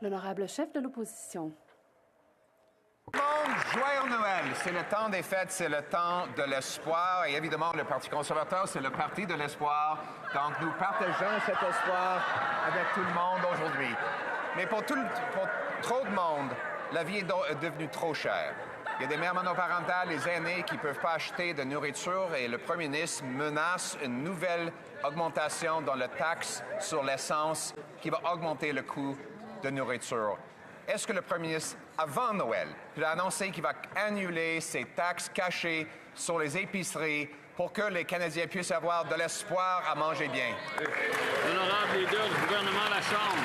L'honorable chef de l'opposition. Joyeux Noël! C'est le temps des fêtes, c'est le temps de l'espoir. Et évidemment, le Parti conservateur, c'est le parti de l'espoir. Donc, nous partageons cet espoir avec tout le monde aujourd'hui. Mais pour trop de monde, la vie est devenue trop chère. Il y a des mères monoparentales, les aînés qui ne peuvent pas acheter de nourriture et le premier ministre menace une nouvelle augmentation dans la taxe sur l'essence qui va augmenter le coût de nourriture. Est-ce que le premier ministre, avant Noël, peut annoncer qu'il va annuler ces taxes cachées sur les épiceries pour que les Canadiens puissent avoir de l'espoir à manger bien? L'honorable leader du gouvernement à la Chambre.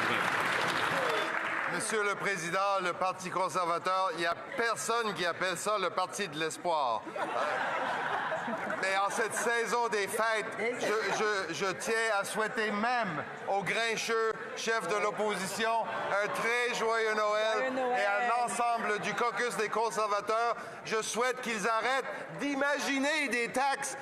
Monsieur le Président, le Parti conservateur, il n'y a personne qui appelle ça le Parti de l'espoir. Mais en cette saison des fêtes, je tiens à souhaiter même aux grincheux chefs de l'opposition un très joyeux Noël et à l'ensemble du caucus des conservateurs. Je souhaite qu'ils arrêtent d'imaginer des taxes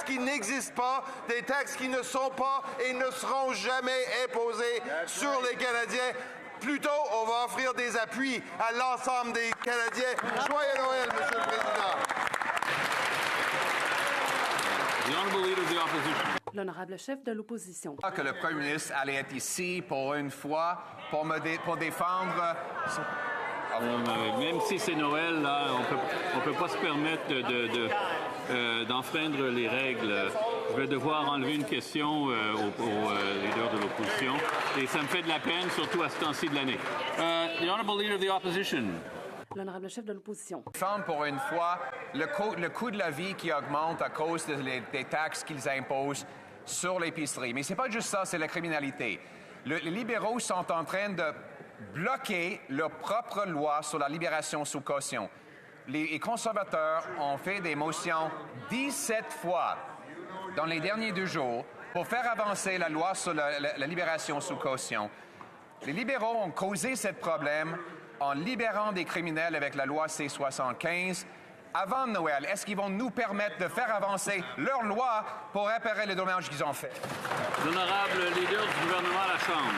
qui n'existent pas, des taxes qui ne sont pas et ne seront jamais imposées sur les Canadiens. Plutôt, on va offrir des appuis à l'ensemble des Canadiens. Joyeux Noël, Monsieur le Président. L'honorable chef de l'opposition. Que le premier ministre allait être ici pour une fois pour défendre. Même si c'est Noël, là, on peut pas se permettre d'enfreindre les règles. Je vais devoir enlever une question au leader de l'opposition. Et ça me fait de la peine, surtout à ce temps-ci de l'année. The Honourable Leader of the Opposition. L'honorable chef de l'opposition. Défendre pour une fois le coût de la vie qui augmente à cause des taxes qu'ils imposent sur l'épicerie. Mais c'est pas juste ça, c'est la criminalité. Les libéraux sont en train de bloquer leur propre loi sur la libération sous caution. Les conservateurs ont fait des motions 17 fois dans les derniers 2 jours pour faire avancer la loi sur la libération sous caution. Les libéraux ont causé ce problème en libérant des criminels avec la loi C-75. Avant Noël, est-ce qu'ils vont nous permettre de faire avancer leur loi pour réparer les dommages qu'ils ont faits? L'honorable leader du gouvernement à la Chambre.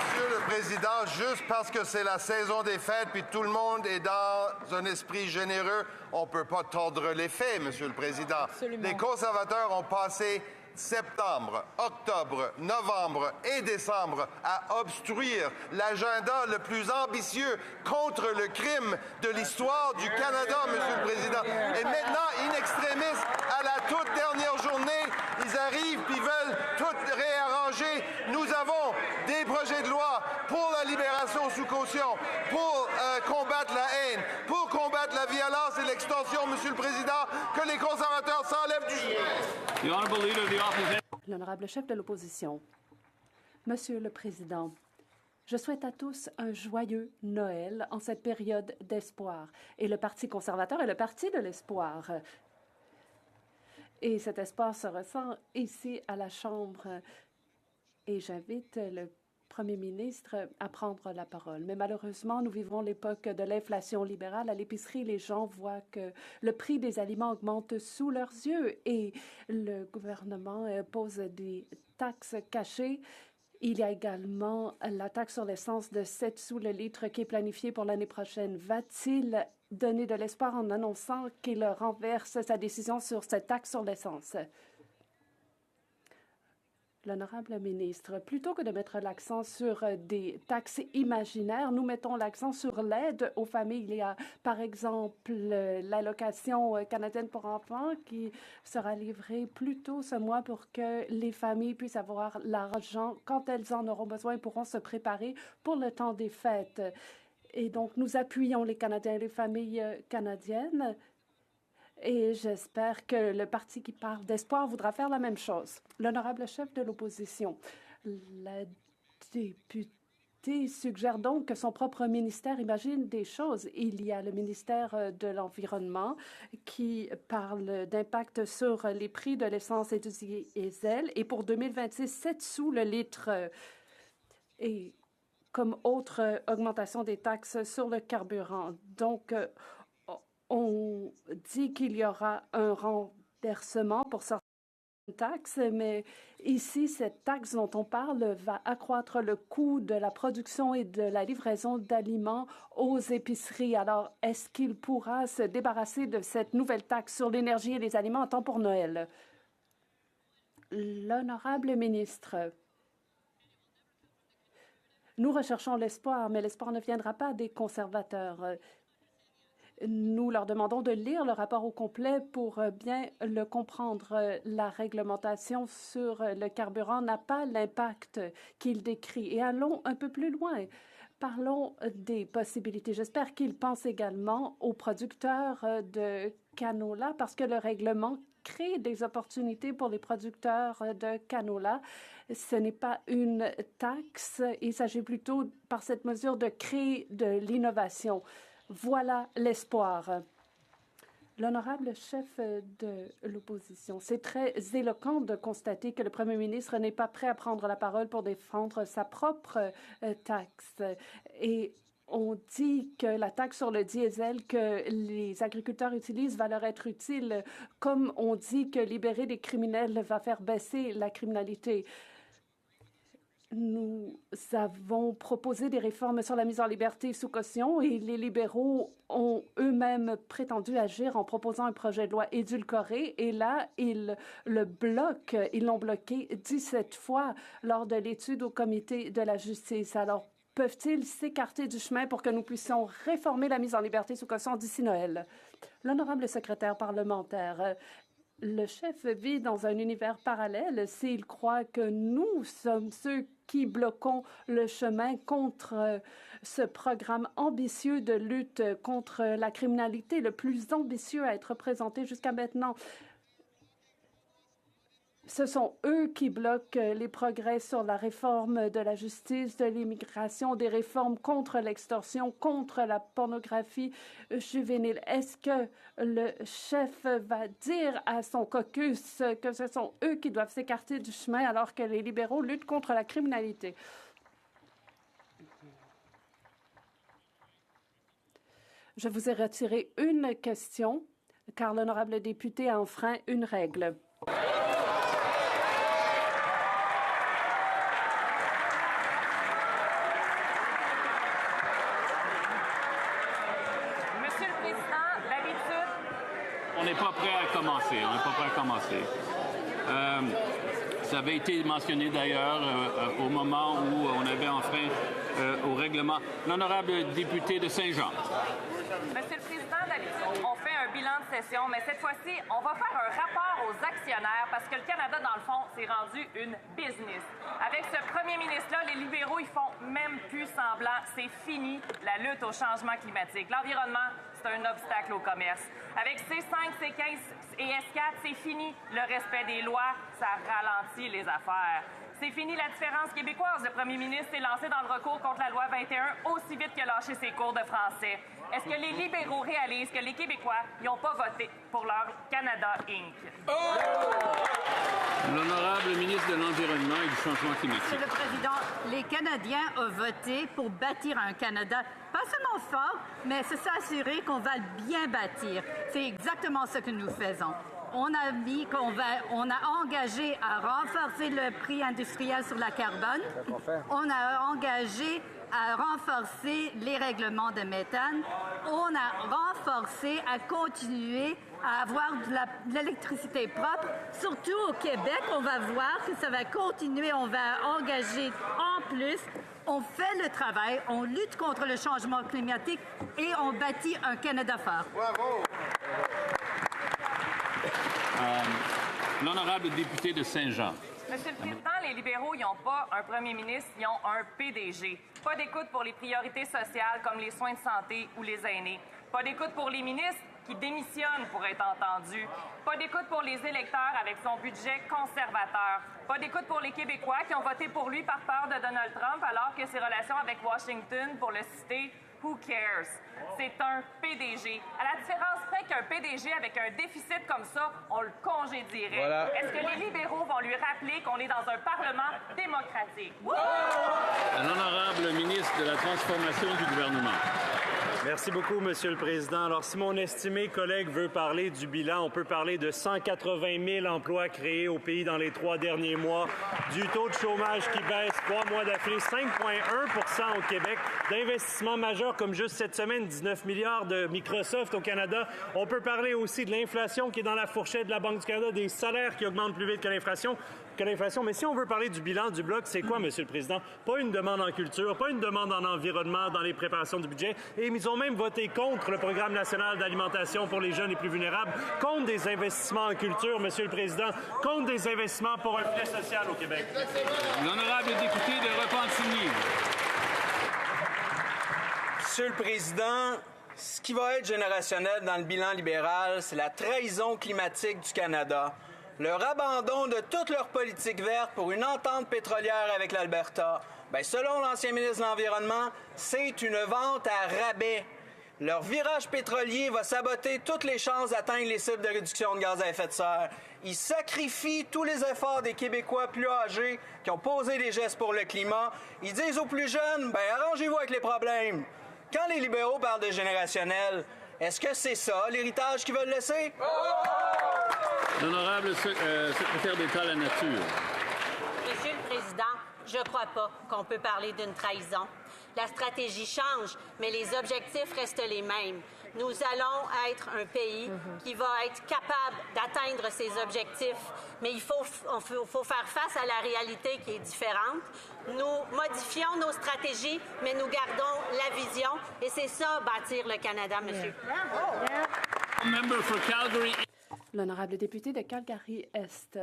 Monsieur le Président, juste parce que c'est la saison des fêtes puis tout le monde est dans un esprit généreux, on ne peut pas tordre les faits, Monsieur le Président. Absolument. Les conservateurs ont passé septembre, octobre, novembre et décembre à obstruire l'agenda le plus ambitieux contre le crime de l'histoire du Canada, Monsieur le Président. Et maintenant, in extremis, à la toute dernière journée, ils arrivent puis veulent tout réarranger. Nous avons des projets de loi pour la libération sous caution, pour combattre la haine, pour combattre la violence et l'extorsion, Monsieur le Président, que les conservateurs s'enlèvent du jeu. L'honorable chef de l'opposition. Monsieur le Président, je souhaite à tous un joyeux Noël en cette période d'espoir. Et le Parti conservateur est le parti de l'espoir. Et cet espoir se ressent ici à la Chambre. Et j'invite le Premier ministre à prendre la parole. Mais malheureusement, nous vivons l'époque de l'inflation libérale. À l'épicerie, les gens voient que le prix des aliments augmente sous leurs yeux et le gouvernement pose des taxes cachées. Il y a également la taxe sur l'essence de 7 sous le litre qui est planifiée pour l'année prochaine. Va-t-il donner de l'espoir en annonçant qu'il renverse sa décision sur cette taxe sur l'essence? L'honorable ministre, plutôt que de mettre l'accent sur des taxes imaginaires, nous mettons l'accent sur l'aide aux familles. Il y a, par exemple, l'allocation canadienne pour enfants qui sera livrée plus tôt ce mois pour que les familles puissent avoir l'argent quand elles en auront besoin et pourront se préparer pour le temps des fêtes. Et donc, nous appuyons les Canadiens et les familles canadiennes. Et j'espère que le parti qui parle d'espoir voudra faire la même chose. L'honorable chef de l'opposition, la députée suggère donc que son propre ministère imagine des choses. Il y a le ministère de l'Environnement qui parle d'impact sur les prix de l'essence et du diesel. Et pour 2026, 7 sous le litre. Et comme autre augmentation des taxes sur le carburant. Donc, on dit qu'il y aura un renversement pour sortir taxe, mais ici, cette taxe dont on parle va accroître le coût de la production et de la livraison d'aliments aux épiceries. Alors, est-ce qu'il pourra se débarrasser de cette nouvelle taxe sur l'énergie et les aliments en temps pour Noël? L'honorable ministre. Nous recherchons l'espoir, mais l'espoir ne viendra pas des conservateurs. Nous leur demandons de lire le rapport au complet pour bien le comprendre. La réglementation sur le carburant n'a pas l'impact qu'il décrit. Et allons un peu plus loin. Parlons des possibilités. J'espère qu'ils pensent également aux producteurs de canola parce que le règlement crée des opportunités pour les producteurs de canola. Ce n'est pas une taxe. Il s'agit plutôt, par cette mesure, de créer de l'innovation. Voilà l'espoir. L'honorable chef de l'opposition, c'est très éloquent de constater que le premier ministre n'est pas prêt à prendre la parole pour défendre sa propre taxe. Et on dit que la taxe sur le diesel que les agriculteurs utilisent va leur être utile, comme on dit que libérer des criminels va faire baisser la criminalité. Nous avons proposé des réformes sur la mise en liberté sous caution et les libéraux ont eux-mêmes prétendu agir en proposant un projet de loi édulcoré. Et là, ils le bloquent. Ils l'ont bloqué 17 fois lors de l'étude au comité de la justice. Alors, peuvent-ils s'écarter du chemin pour que nous puissions réformer la mise en liberté sous caution d'ici Noël? L'honorable secrétaire parlementaire, le chef vit dans un univers parallèle s'il croit que nous sommes ceux qui bloquons le chemin contre ce programme ambitieux de lutte contre la criminalité, le plus ambitieux à être présenté jusqu'à maintenant. Ce sont eux qui bloquent les progrès sur la réforme de la justice, de l'immigration, des réformes contre l'extorsion, contre la pornographie juvénile. Est-ce que le chef va dire à son caucus que ce sont eux qui doivent s'écarter du chemin alors que les libéraux luttent contre la criminalité? Je vous ai retiré une question car l'honorable député a enfreint une règle. On n'est pas prêt à commencer. On n'est pas prêt à commencer. Ça avait été mentionné d'ailleurs au moment où on avait enfreint au règlement. L'honorable député de Saint-Jean. Monsieur le Président, d'habitude, on fait un bilan de session, mais cette fois-ci, on va faire un rapport aux actionnaires parce que le Canada, dans le fond, s'est rendu une business. Avec ce premier ministre-là, les libéraux, ils font même plus semblant. C'est fini, la lutte au changement climatique. L'environnement, c'est un obstacle au commerce. Avec C5, C15 et S4, c'est fini. Le respect des lois, ça ralentit les affaires. C'est fini la différence québécoise. Le premier ministre s'est lancé dans le recours contre la loi 21 aussi vite qu'il a lâché ses cours de français. Est-ce que les libéraux réalisent que les Québécois n'ont pas voté pour leur Canada Inc? L'honorable ministre de l'Environnement et du Changement climatique. Monsieur le Président, les Canadiens ont voté pour bâtir un Canada, pas seulement fort, mais se s'assurer qu'on va bien bâtir. C'est exactement ce que nous faisons. On a dit on a engagé à renforcer le prix industriel sur la carbone. On a engagé à renforcer les règlements de méthane. On a renforcé à continuer à avoir de l'électricité propre. Surtout au Québec, on va voir que ça va continuer. On va engager en plus. On fait le travail, on lutte contre le changement climatique et on bâtit un Canada fort. Bravo! L'honorable député de Saint-Jean. Monsieur le Président, les libéraux, ils n'ont pas un premier ministre, ils ont un PDG. Pas d'écoute pour les priorités sociales comme les soins de santé ou les aînés. Pas d'écoute pour les ministres qui démissionnent pour être entendus. Pas d'écoute pour les électeurs avec son budget conservateur. Pas d'écoute pour les Québécois qui ont voté pour lui par peur de Donald Trump alors que ses relations avec Washington, pour le citer, who cares? C'est un PDG. À la différence près qu'un PDG avec un déficit comme ça, on le congédierait. Voilà. Est-ce que les libéraux vont lui rappeler qu'on est dans un Parlement démocratique? L'honorable ministre de la Transformation du gouvernement. Merci beaucoup, Monsieur le Président. Alors, si mon estimé collègue veut parler du bilan, on peut parler de 180 000 emplois créés au pays dans les 3 derniers mois, du taux de chômage qui baisse 3 mois d'affilée, 5,1 au Québec, d'investissements majeurs comme juste cette semaine, 19 milliards de Microsoft au Canada. On peut parler aussi de l'inflation qui est dans la fourchette de la Banque du Canada, des salaires qui augmentent plus vite que l'inflation. Mais si on veut parler du bilan du Bloc, c'est quoi, Monsieur le Président? Pas une demande en culture, pas une demande en environnement dans les préparations du budget. Et ils ont même voté contre le Programme national d'alimentation pour les jeunes les plus vulnérables, contre des investissements en culture, Monsieur le Président, contre des investissements pour un filet social au Québec. L'honorable député de Repentigny. Monsieur le Président, ce qui va être générationnel dans le bilan libéral, c'est la trahison climatique du Canada. Leur abandon de toute leur politique verte pour une entente pétrolière avec l'Alberta, selon l'ancien ministre de l'Environnement, c'est une vente à rabais. Leur virage pétrolier va saboter toutes les chances d'atteindre les cibles de réduction de gaz à effet de serre. Ils sacrifient tous les efforts des Québécois plus âgés qui ont posé des gestes pour le climat. Ils disent aux plus jeunes, arrangez-vous avec les problèmes. Quand les libéraux parlent de générationnel, est-ce que c'est ça l'héritage qu'ils veulent laisser? L'honorable secrétaire d'État à la Nature. Monsieur le Président, je ne crois pas qu'on peut parler d'une trahison. La stratégie change, mais les objectifs restent les mêmes. Nous allons être un pays qui va être capable d'atteindre ses objectifs, mais il faut faire face à la réalité qui est différente. Nous modifions nos stratégies, mais nous gardons la vision, et c'est ça, bâtir le Canada, monsieur. Member for Calgary. L'honorable député de Calgary-Est.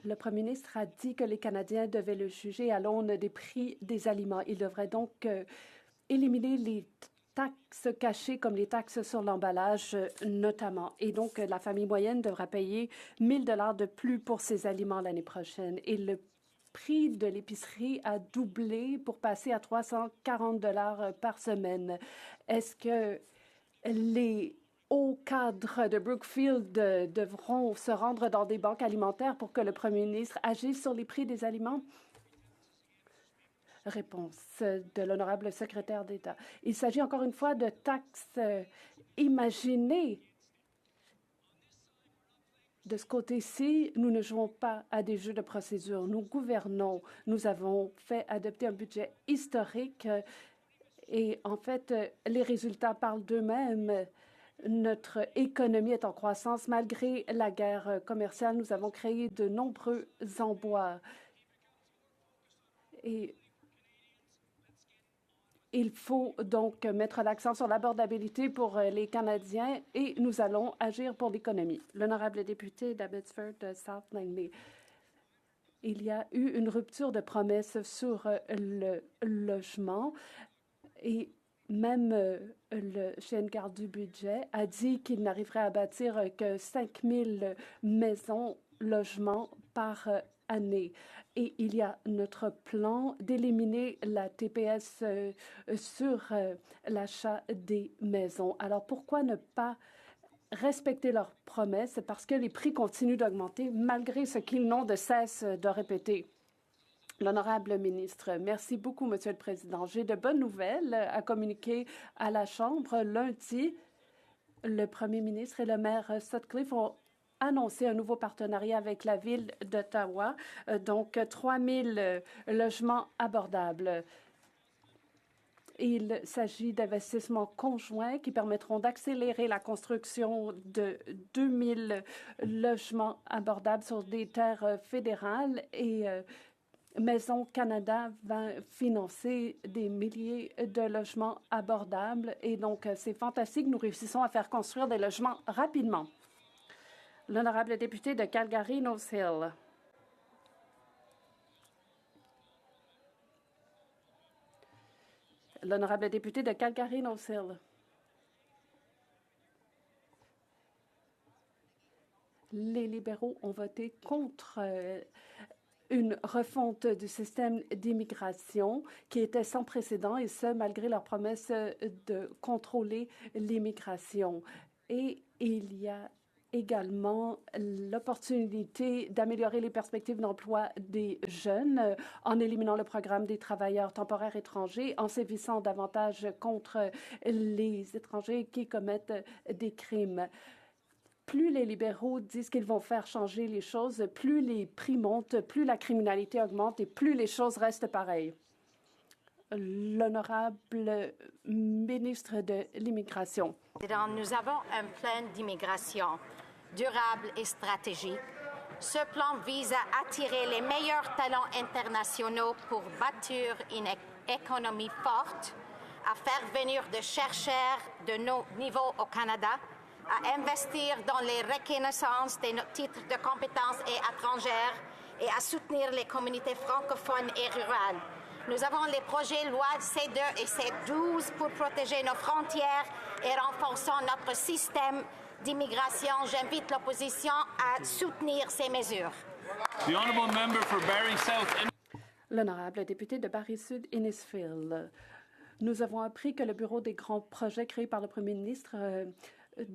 Le premier ministre a dit que les Canadiens devaient le juger à l'aune des prix des aliments. Il devrait donc éliminer les taxes cachées comme les taxes sur l'emballage notamment. Et donc, la famille moyenne devra payer 1 000 $ de plus pour ses aliments l'année prochaine. Et le prix de l'épicerie a doublé pour passer à 340 $ par semaine. Est-ce que les hauts cadres de Brookfield devront se rendre dans des banques alimentaires pour que le premier ministre agisse sur les prix des aliments? Réponse de l'honorable secrétaire d'État. Il s'agit encore une fois de taxes imaginées. De ce côté-ci, nous ne jouons pas à des jeux de procédure. Nous gouvernons. Nous avons fait adopter un budget historique et en fait, les résultats parlent d'eux-mêmes. Notre économie est en croissance. Malgré la guerre commerciale, nous avons créé de nombreux emplois. Et il faut donc mettre l'accent sur l'abordabilité pour les Canadiens et nous allons agir pour l'économie. L'honorable député d'Abbotsford South Langley. Il y a eu une rupture de promesses sur le logement et même le chef garde du budget a dit qu'il n'arriverait à bâtir que 5 000 maisons, logements par année. Et il y a notre plan d'éliminer la TPS sur l'achat des maisons. Alors pourquoi ne pas respecter leurs promesses? Parce que les prix continuent d'augmenter malgré ce qu'ils n'ont de cesse de répéter. L'honorable ministre, merci beaucoup, Monsieur le Président. J'ai de bonnes nouvelles à communiquer à la Chambre. Lundi, le premier ministre et le maire Sutcliffe ont annoncé un nouveau partenariat avec la ville d'Ottawa, donc 3 000 logements abordables. Il s'agit d'investissements conjoints qui permettront d'accélérer la construction de 2 000 logements abordables sur des terres fédérales et Maison Canada va financer des milliers de logements abordables et donc c'est fantastique. Nous réussissons à faire construire des logements rapidement. L'honorable député de Calgary-Nose Hill. L'honorable député de Calgary-Nose Hill. Les libéraux ont voté contre une refonte du système d'immigration qui était sans précédent, et ce, malgré leur promesse de contrôler l'immigration. Et il y a également l'opportunité d'améliorer les perspectives d'emploi des jeunes en éliminant le programme des travailleurs temporaires étrangers, en sévissant davantage contre les étrangers qui commettent des crimes. Plus les libéraux disent qu'ils vont faire changer les choses, plus les prix montent, plus la criminalité augmente et plus les choses restent pareilles. L'honorable ministre de l'Immigration. Nous avons un plan d'immigration durable et stratégique. Ce plan vise à attirer les meilleurs talents internationaux pour bâtir une économie forte, à faire venir des chercheurs de nos niveaux au Canada, à investir dans les reconnaissances de nos titres de compétences et étrangères et à soutenir les communautés francophones et rurales. Nous avons les projets loi C2 et C12 pour protéger nos frontières et renforcer notre système d'immigration. J'invite l'opposition à soutenir ces mesures. L'honorable député de Barrie-Sud, Innisfil. Nous avons appris que le Bureau des grands projets créé par le premier ministre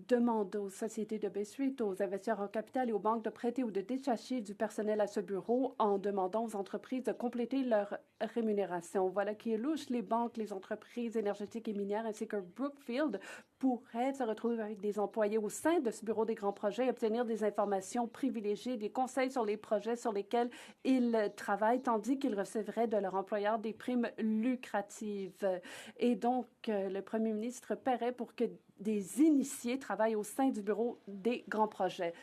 demande aux sociétés de Bay Street, aux investisseurs en capital et aux banques de prêter ou de détacher du personnel à ce bureau en demandant aux entreprises de compléter leur rémunération. Voilà qui est louche. Les banques, les entreprises énergétiques et minières ainsi que Brookfield pourraient se retrouver avec des employés au sein de ce bureau des grands projets et obtenir des informations privilégiées, des conseils sur les projets sur lesquels ils travaillent, tandis qu'ils recevraient de leur employeur des primes lucratives. Et donc, le premier ministre paierait pour que des initiés travaillent au sein du bureau des grands projets.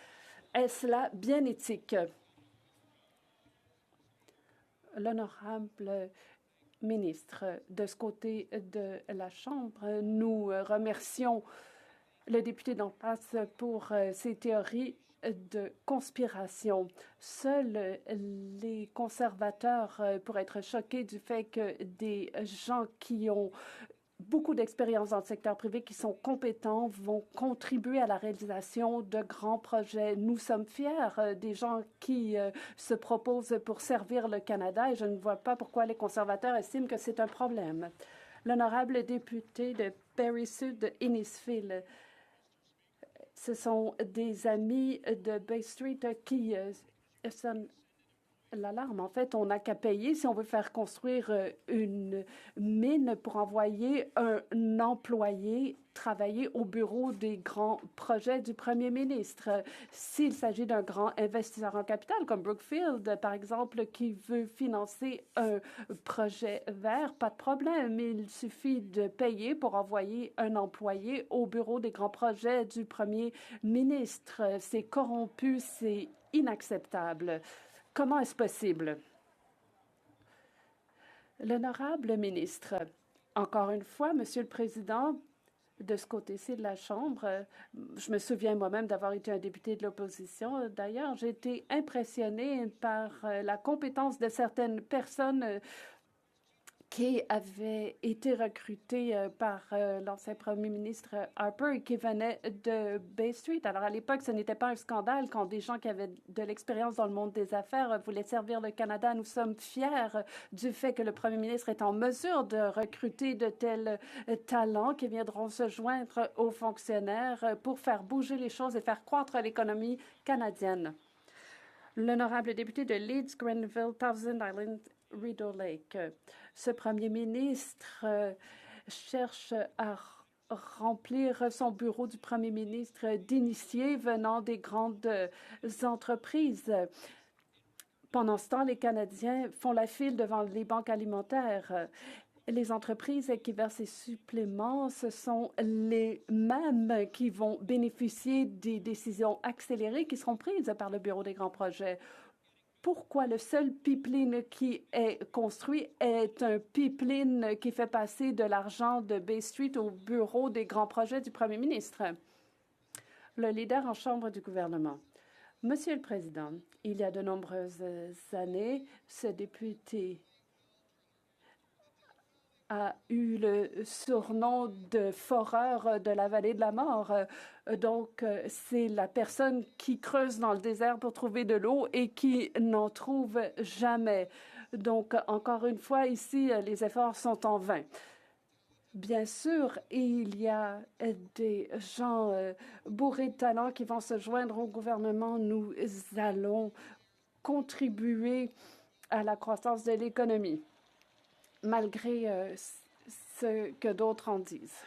Est-ce là bien éthique? L'honorable ministre, de ce côté de la Chambre, nous remercions le député d'en face pour ses théories de conspiration. Seuls les conservateurs pourraient être choqués du fait que des gens qui ont beaucoup d'expérience dans le secteur privé, qui sont compétents, vont contribuer à la réalisation de grands projets. Nous sommes fiers des gens qui se proposent pour servir le Canada et je ne vois pas pourquoi les conservateurs estiment que c'est un problème. L'honorable député de Barrie-Sud, Innisfil. Ce sont des amis de Bay Street qui sonnent l'alarme. En fait, on n'a qu'à payer si on veut faire construire une mine pour envoyer un employé travailler au bureau des grands projets du premier ministre. S'il s'agit d'un grand investisseur en capital, comme Brookfield, par exemple, qui veut financer un projet vert, pas de problème. Il suffit de payer pour envoyer un employé au bureau des grands projets du premier ministre. C'est corrompu, c'est inacceptable. Comment est-ce possible? L'honorable ministre, encore une fois, Monsieur le Président, de ce côté-ci de la Chambre, je me souviens moi-même d'avoir été un député de l'opposition. D'ailleurs, j'ai été impressionnée par la compétence de certaines personnes qui avait été recruté par l'ancien premier ministre Harper et qui venait de Bay Street. Alors, à l'époque, ce n'était pas un scandale quand des gens qui avaient de l'expérience dans le monde des affaires voulaient servir le Canada. Nous sommes fiers du fait que le premier ministre est en mesure de recruter de tels talents qui viendront se joindre aux fonctionnaires pour faire bouger les choses et faire croître l'économie canadienne. L'honorable député de Leeds, Grenville, Thousand Island, Rideau Lake. Ce premier ministre cherche à remplir son bureau du premier ministre d'initiés venant des grandes entreprises. Pendant ce temps, les Canadiens font la file devant les banques alimentaires. Les entreprises qui versent ces suppléments, ce sont les mêmes qui vont bénéficier des décisions accélérées qui seront prises par le Bureau des grands projets. Pourquoi le seul pipeline qui est construit est un pipeline qui fait passer de l'argent de Bay Street au bureau des grands projets du premier ministre? Le leader en chambre du gouvernement. Monsieur le Président, il y a de nombreuses années, ce député a eu le surnom de foreur de la vallée de la mort. Donc, c'est la personne qui creuse dans le désert pour trouver de l'eau et qui n'en trouve jamais. Donc, encore une fois, ici, les efforts sont en vain. Bien sûr, il y a des gens bourrés de talent qui vont se joindre au gouvernement. Nous allons contribuer à la croissance de l'économie, malgré ce que d'autres en disent.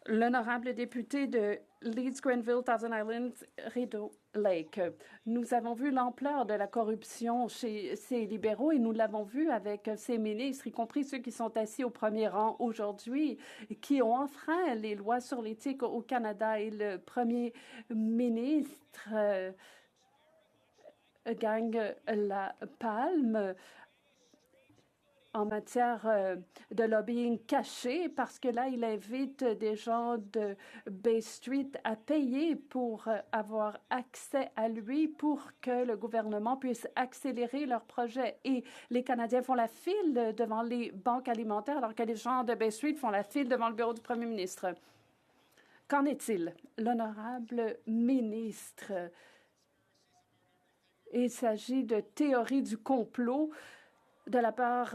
L'honorable député de Leeds-Grenville, Thousand Islands, Rideau Lake. Nous avons vu l'ampleur de la corruption chez ces libéraux et nous l'avons vu avec ces ministres, y compris ceux qui sont assis au premier rang aujourd'hui, qui ont enfreint les lois sur l'éthique au Canada. Et le premier ministre gagne la palme en matière de lobbying caché, parce que là, il invite des gens de Bay Street à payer pour avoir accès à lui pour que le gouvernement puisse accélérer leurs projets. Et les Canadiens font la file devant les banques alimentaires, alors que les gens de Bay Street font la file devant le bureau du premier ministre. Qu'en est-il? L'honorable ministre, il s'agit de théorie du complot de la part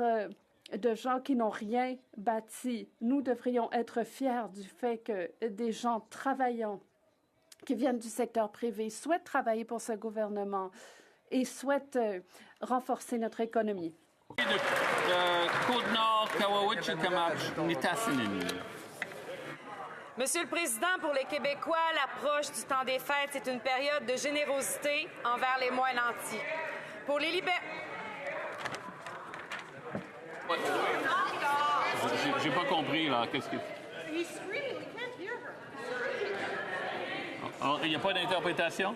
de gens qui n'ont rien bâti. Nous devrions être fiers du fait que des gens travaillants qui viennent du secteur privé souhaitent travailler pour ce gouvernement et souhaitent renforcer notre économie. Monsieur le Président, pour les Québécois, l'approche du temps des fêtes, c'est une période de générosité envers les moins nantis. Pour les J'ai pas compris, là. Qu'est-ce que... Il n'y a pas d'interprétation?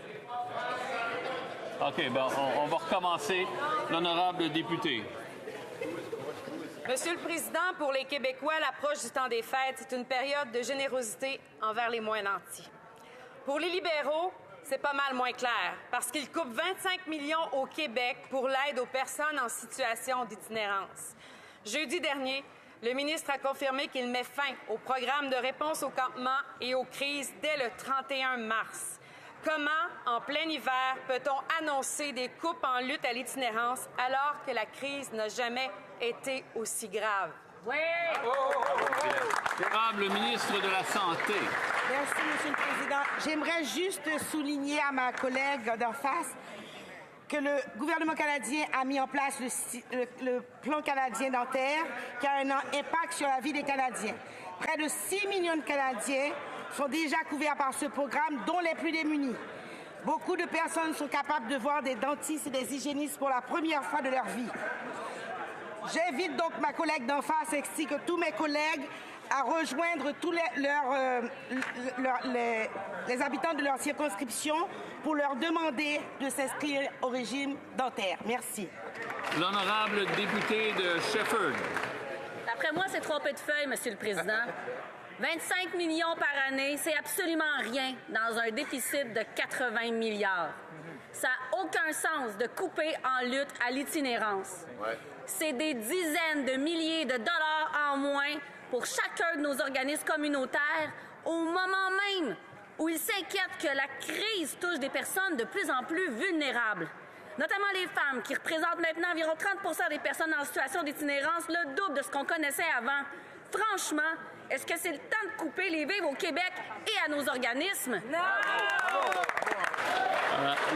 OK, ben, on va recommencer. L'honorable député. Monsieur le Président, pour les Québécois, l'approche du temps des fêtes, c'est une période de générosité envers les moins nantis. Pour les libéraux, c'est pas mal moins clair, parce qu'ils coupent 25 millions au Québec pour l'aide aux personnes en situation d'itinérance. Jeudi dernier, le ministre a confirmé qu'il met fin au programme de réponse au campement et aux crises dès le 31 mars. Comment, en plein hiver, peut-on annoncer des coupes en lutte à l'itinérance alors que la crise n'a jamais été aussi grave? Oui! Le ministre de la Santé. Merci, Monsieur le Président. J'aimerais juste souligner à ma collègue d'en face que le gouvernement canadien a mis en place le plan canadien dentaire qui a un impact sur la vie des Canadiens. Près de 6 millions de Canadiens sont déjà couverts par ce programme, dont les plus démunis. Beaucoup de personnes sont capables de voir des dentistes et des hygiénistes pour la première fois de leur vie. J'invite donc ma collègue d'en face ainsi que tous mes collègues à rejoindre tous les habitants de leur circonscription pour leur demander de s'inscrire au régime dentaire. Merci. L'honorable député de Shefford. D'après moi, c'est trompé de feuille, Monsieur le Président. 25 millions par année, c'est absolument rien dans un déficit de 80 milliards. Ça n'a aucun sens de couper en lutte à l'itinérance. Ouais. C'est des dizaines de milliers de dollars en moins pour chacun de nos organismes communautaires au moment même où ils s'inquiètent que la crise touche des personnes de plus en plus vulnérables, notamment les femmes qui représentent maintenant environ 30 des personnes en situation d'itinérance, le double de ce qu'on connaissait avant. Franchement, est-ce que c'est le temps de couper les vivres au Québec et à nos organismes? Non!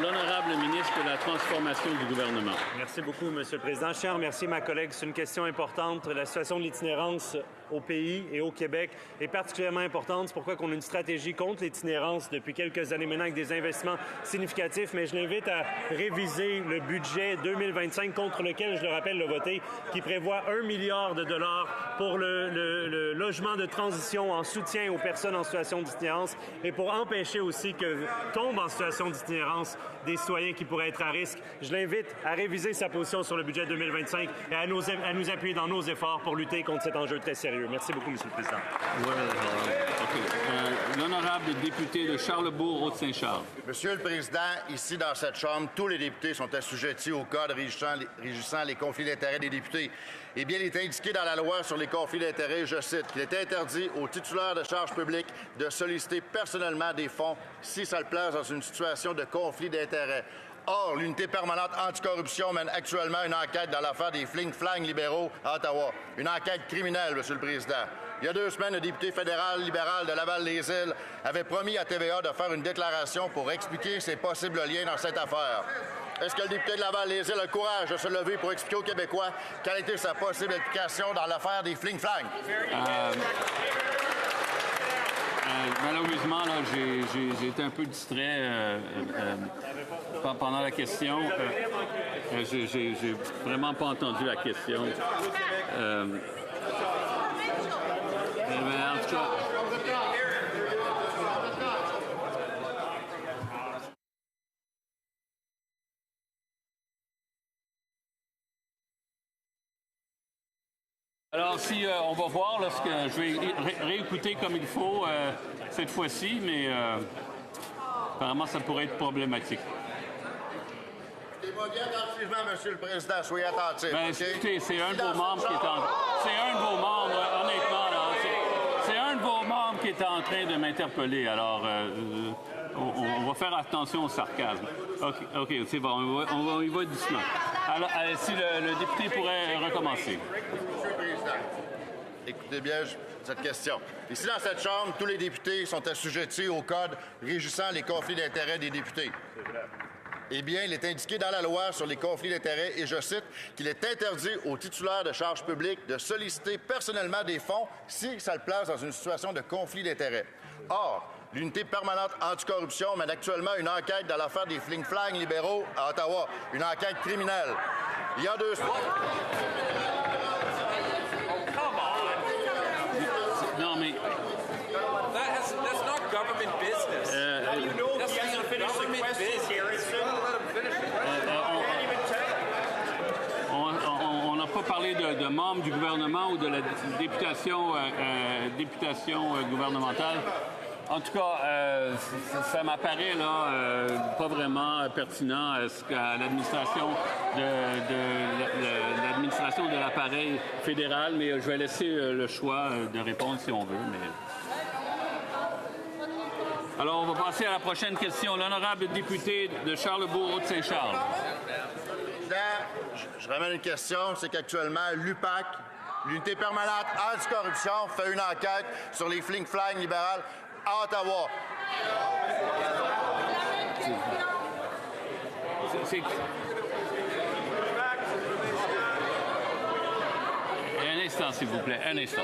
L'honorable ministre de la Transformation du gouvernement. Merci beaucoup, Monsieur le Président. Je tiens à remercier ma collègue. C'est une question importante. La situation de l'itinérance au pays et au Québec est particulièrement importante. C'est pourquoi on a une stratégie contre l'itinérance depuis quelques années maintenant avec des investissements significatifs. Mais je l'invite à réviser le budget 2025 contre lequel, je le rappelle, le voté, qui prévoit 1 milliard de dollars pour le logement de transition en soutien aux personnes en situation d'itinérance et pour empêcher aussi que tombent en situation d'itinérance des citoyens qui pourraient être à risque. Je l'invite à réviser sa position sur le budget 2025 et à nous appuyer dans nos efforts pour lutter contre cet enjeu très sérieux. Merci beaucoup, Monsieur le Président. L'honorable député de Charlesbourg-Haute-Saint-Charles. Monsieur le Président, ici dans cette Chambre, tous les députés sont assujettis au code régissant les conflits d'intérêts des députés. Eh bien, il est indiqué dans la loi sur les conflits d'intérêts, je cite, qu'il est interdit aux titulaires de charges publiques de solliciter personnellement des fonds si ça le place dans une situation de conflit d'intérêts. Or, l'unité permanente anticorruption mène actuellement une enquête dans l'affaire des fling-flang libéraux à Ottawa. Une enquête criminelle, Monsieur le Président. Il y a 2 semaines, le député fédéral libéral de Laval-les-Îles avait promis à TVA de faire une déclaration pour expliquer ses possibles liens dans cette affaire. Est-ce que le député de Laval-les-Îles a le courage de se lever pour expliquer aux Québécois quelle était sa possible implication dans l'affaire des fling-flang? Malheureusement, là, j'ai été un peu distrait pendant la question. J'ai vraiment pas entendu la question. Mais en tout cas... Alors, si on va voir, là, je vais réécouter comme il faut cette fois-ci, mais apparemment, ça pourrait être problématique. Écoutez-moi bien attentivement, Monsieur le Président. Soyez attentifs. Ben, okay? Écoutez, c'est un de vos membres qui est en... C'est un de vos membres, honnêtement, là. C'est un de vos membres qui est en train de m'interpeller. Alors, on va faire attention au sarcasme. OK, c'est bon. On y va doucement. Alors, si le député pourrait recommencer. Monsieur le Président, écoutez bien cette question. Ici, dans cette Chambre, tous les députés sont assujettis au Code régissant les conflits d'intérêts des députés. Eh bien, il est indiqué dans la loi sur les conflits d'intérêts, et je cite, qu'il est interdit aux titulaires de charges publiques de solliciter personnellement des fonds si ça le place dans une situation de conflit d'intérêts. Or, l'unité permanente anticorruption mène actuellement une enquête dans l'affaire des fling-flang libéraux à Ottawa, une enquête criminelle. Il y a 2 semaines... Non, mais... That's not government business. How do you know if he hasn't finished the question here? On n'a pas parlé de membres du gouvernement ou de la députation gouvernementale. En tout cas, ça m'apparaît là pas vraiment pertinent à l'administration de l'appareil fédéral, mais je vais laisser le choix de répondre si on veut. Mais... Alors, on va passer à la prochaine question. L'honorable député de Charlebourg-Haute-Saint-Charles. Je ramène une question, c'est qu'actuellement, l'UPAC, l'unité permanente anticorruption, fait une enquête sur les fling-flang libérales à Ottawa. Un instant, s'il vous plaît. Un instant.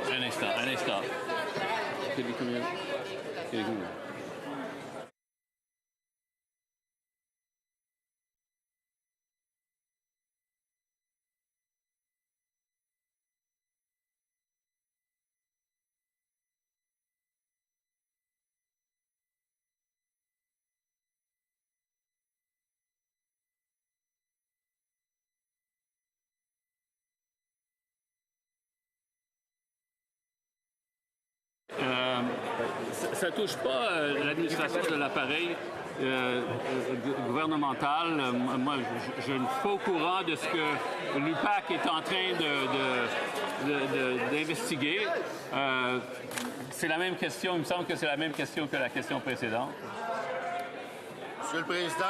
Ça ne touche pas l'administration de l'appareil gouvernemental. Moi, je ne suis pas au courant de ce que l'UPAC est en train d'investiguer. C'est la même question. Il me semble que c'est la même question que la question précédente. Monsieur le Président,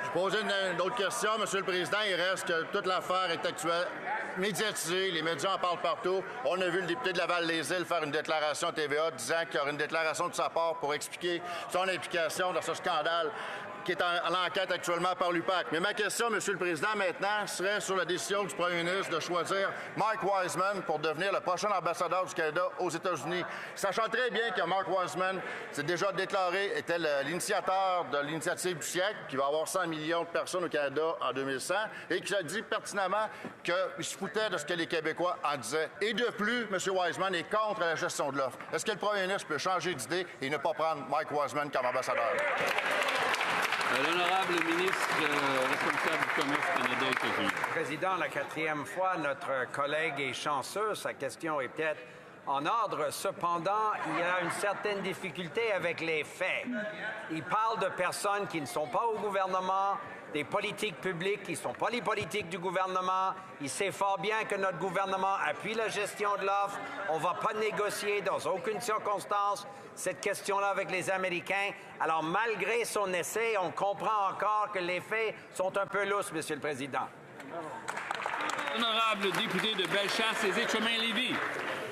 je posais une autre question. Monsieur le Président, il reste que toute l'affaire est actuelle. Médiatisé, les médias en parlent partout. On a vu le député de Laval-les-Îles faire une déclaration à TVA disant qu'il y aurait une déclaration de sa part pour expliquer son implication dans ce scandale qui est en enquête actuellement par l'UPAC. Mais ma question, Monsieur le Président, maintenant, serait sur la décision du premier ministre de choisir Mark Wiseman pour devenir le prochain ambassadeur du Canada aux États-Unis. Sachant très bien que Mark Wiseman s'est déjà déclaré, était l'initiateur de l'initiative du siècle, qui va avoir 100 millions de personnes au Canada en 2100, et qui a dit pertinemment qu'il se foutait de ce que les Québécois en disaient. Et de plus, M. Wiseman est contre la gestion de l'offre. Est-ce que le premier ministre peut changer d'idée et ne pas prendre Mark Wiseman comme ambassadeur? L'honorable ministre responsable du commerce Canada-États-Unis. Président, la 4e fois, notre collègue est chanceux. Sa question est peut-être en ordre. Cependant, il y a une certaine difficulté avec les faits. Il parle de personnes qui ne sont pas au gouvernement, des politiques publiques qui ne sont pas les politiques du gouvernement. Il sait fort bien que notre gouvernement appuie la gestion de l'offre. On ne va pas négocier dans aucune circonstance cette question-là avec les Américains. Alors, malgré son essai, on comprend encore que les faits sont un peu lousses, Monsieur le Président. Honorable député de Bellechasse et Échemin-Lévis.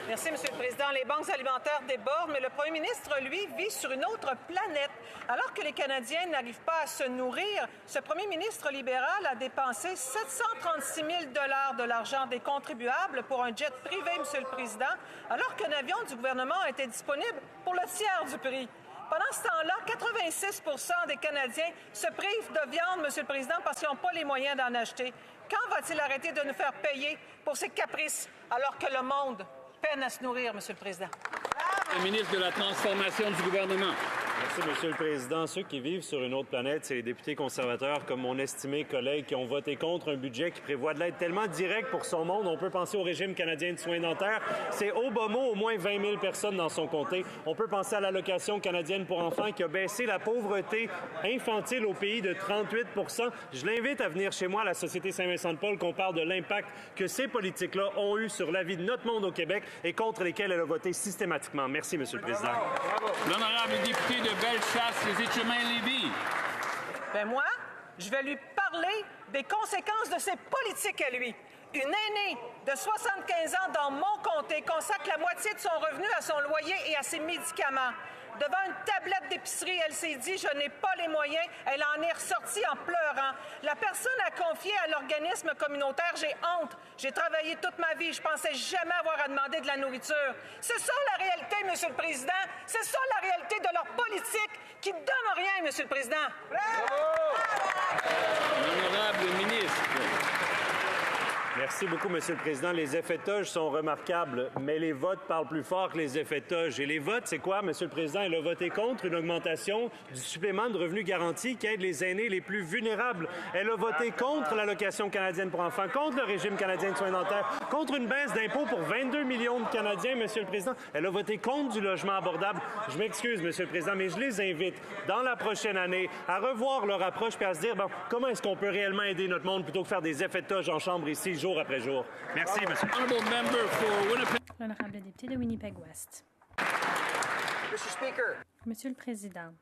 Merci, M. le Président. Les banques alimentaires débordent, mais le premier ministre, lui, vit sur une autre planète. Alors que les Canadiens n'arrivent pas à se nourrir, ce premier ministre libéral a dépensé 736 000 $ de l'argent des contribuables pour un jet privé, M. le Président, alors qu'un avion du gouvernement était disponible pour le tiers du prix. Pendant ce temps-là, 86 % des Canadiens se privent de viande, M. le Président, parce qu'ils n'ont pas les moyens d'en acheter. Quand va-t-il arrêter de nous faire payer pour ces caprices, alors que le monde peine à se nourrir, M. le Président? Le ministre de la Transformation du gouvernement. Merci, M. le Président. Ceux qui vivent sur une autre planète, c'est les députés conservateurs, comme mon estimé collègue, qui ont voté contre un budget qui prévoit de l'aide tellement directe pour son monde. On peut penser au régime canadien de soins dentaires. C'est au bas mot au moins 20 000 personnes dans son comté. On peut penser à l'allocation canadienne pour enfants qui a baissé la pauvreté infantile au pays de 38 %. Je l'invite à venir chez moi à la Société Saint-Vincent-de-Paul qu'on parle de l'impact que ces politiques-là ont eu sur la vie de notre monde au Québec et contre lesquelles elle a voté systématiquement. Merci, M. le Président. L'honorable député de Bellechasse et Échemin-Lévis. Ben moi, je vais lui parler des conséquences de ses politiques à lui. Une aînée de 75 ans dans mon comté consacre la moitié de son revenu à son loyer et à ses médicaments. Devant une tablette d'épicerie, elle s'est dit « Je n'ai pas les moyens ». Elle en est ressortie en pleurant. La personne a confié à l'organisme communautaire « J'ai honte. J'ai travaillé toute ma vie. Je pensais jamais avoir à demander de la nourriture ». C'est ça la réalité, M. le Président. C'est ça la réalité de leur politique qui ne donne rien, M. le Président. L'honorable ministre. Merci beaucoup, M. le Président. Les effets de toge sont remarquables, mais les votes parlent plus fort que les effets de toge. Et les votes, c'est quoi, M. le Président? Elle a voté contre une augmentation du supplément de revenu garanti qui aide les aînés les plus vulnérables. Elle a voté contre l'allocation canadienne pour enfants, contre le régime canadien de soins dentaires, contre une baisse d'impôts pour 22 millions de Canadiens, M. le Président. Elle a voté contre du logement abordable. Je m'excuse, M. le Président, mais je les invite, dans la prochaine année, à revoir leur approche et à se dire, bon, comment est-ce qu'on peut réellement aider notre monde plutôt que faire des effets de toge en chambre ici, jour après jour. Merci, M. L'honorable député de Winnipeg-Ouest. Monsieur le Président,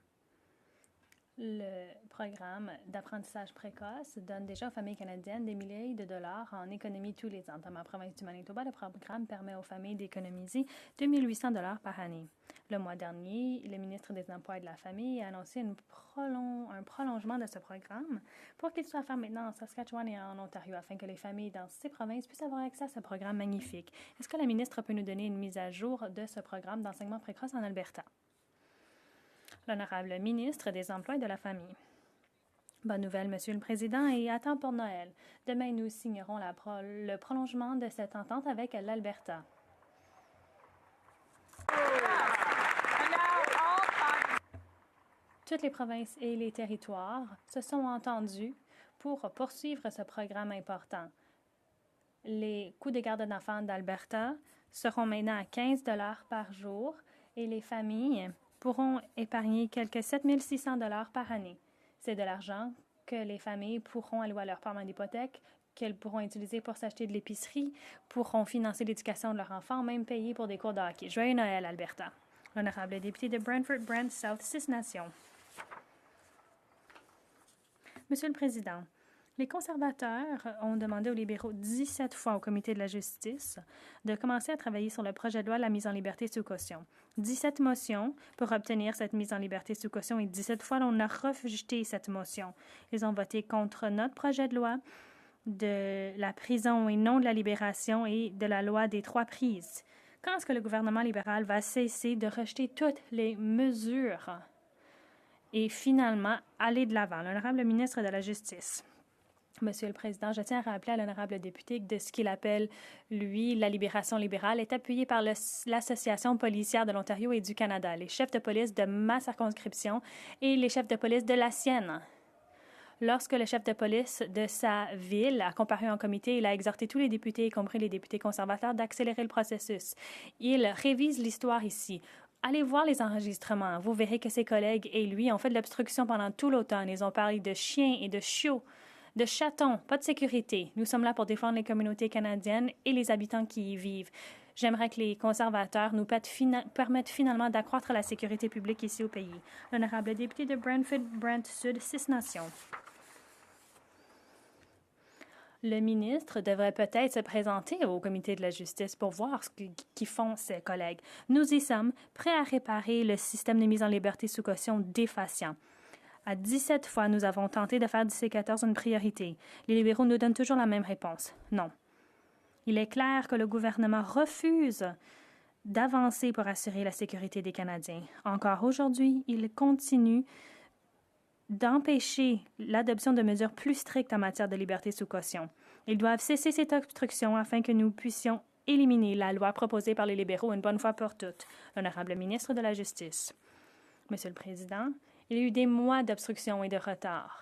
le programme d'apprentissage précoce donne déjà aux familles canadiennes des milliers de dollars en économie tous les ans. Dans ma province du Manitoba, le programme permet aux familles d'économiser 2 800 $ par année. Le mois dernier, le ministre des Emplois et de la Famille a annoncé un prolongement de ce programme pour qu'il soit fait maintenant en Saskatchewan et en Ontario afin que les familles dans ces provinces puissent avoir accès à ce programme magnifique. Est-ce que la ministre peut nous donner une mise à jour de ce programme d'enseignement précoce en Alberta? L'honorable ministre des Emplois et de la Famille. Bonne nouvelle, Monsieur le Président, et à temps pour Noël. Demain, nous signerons le prolongement de cette entente avec l'Alberta. Toutes les provinces et les territoires se sont entendus pour poursuivre ce programme important. Les coûts de garde d'enfants d'Alberta seront maintenant à 15 $ par jour et les familles pourront épargner quelques 7 600 $ par année. C'est de l'argent que les familles pourront allouer à leurs parents d'hypothèque, qu'elles pourront utiliser pour s'acheter de l'épicerie, pourront financer l'éducation de leurs enfants, même payer pour des cours de hockey. Joyeux Noël, Alberta. L'honorable député de Brantford-Brant South, 6 Nations. Monsieur le Président, les conservateurs ont demandé aux libéraux 17 fois au Comité de la justice de commencer à travailler sur le projet de loi de la mise en liberté sous caution. 17 motions pour obtenir cette mise en liberté sous caution et 17 fois, on a rejeté cette motion. Ils ont voté contre notre projet de loi de la prison et non de la libération et de la loi des 3 prises. Quand est-ce que le gouvernement libéral va cesser de rejeter toutes les mesures et finalement aller de l'avant? L'honorable ministre de la Justice. Monsieur le Président, je tiens à rappeler à l'honorable député que de ce qu'il appelle, lui, la libération libérale est appuyée par l'Association policière de l'Ontario et du Canada, les chefs de police de ma circonscription et les chefs de police de la sienne. Lorsque le chef de police de sa ville a comparu en comité, il a exhorté tous les députés, y compris les députés conservateurs, d'accélérer le processus. Il révise l'histoire ici. Allez voir les enregistrements. Vous verrez que ses collègues et lui ont fait de l'obstruction pendant tout l'automne. Ils ont parlé de chiens et de chiots, de chatons, pas de sécurité. Nous sommes là pour défendre les communautés canadiennes et les habitants qui y vivent. J'aimerais que les conservateurs nous permettent finalement d'accroître la sécurité publique ici au pays. L'honorable député de Brantford-Brant Sud, 6 Nations. Le ministre devrait peut-être se présenter au comité de la justice pour voir ce qu'ils font ses collègues. Nous y sommes, prêts à réparer le système de mise en liberté sous caution défaciant. À 17 fois, nous avons tenté de faire du C-14 une priorité. Les libéraux nous donnent toujours la même réponse. Non. Il est clair que le gouvernement refuse d'avancer pour assurer la sécurité des Canadiens. Encore aujourd'hui, il continue d'empêcher l'adoption de mesures plus strictes en matière de liberté sous caution. Ils doivent cesser cette obstruction afin que nous puissions éliminer la loi proposée par les libéraux une bonne fois pour toutes. L'honorable ministre de la Justice. Monsieur le Président, il y a eu des mois d'obstruction et de retard.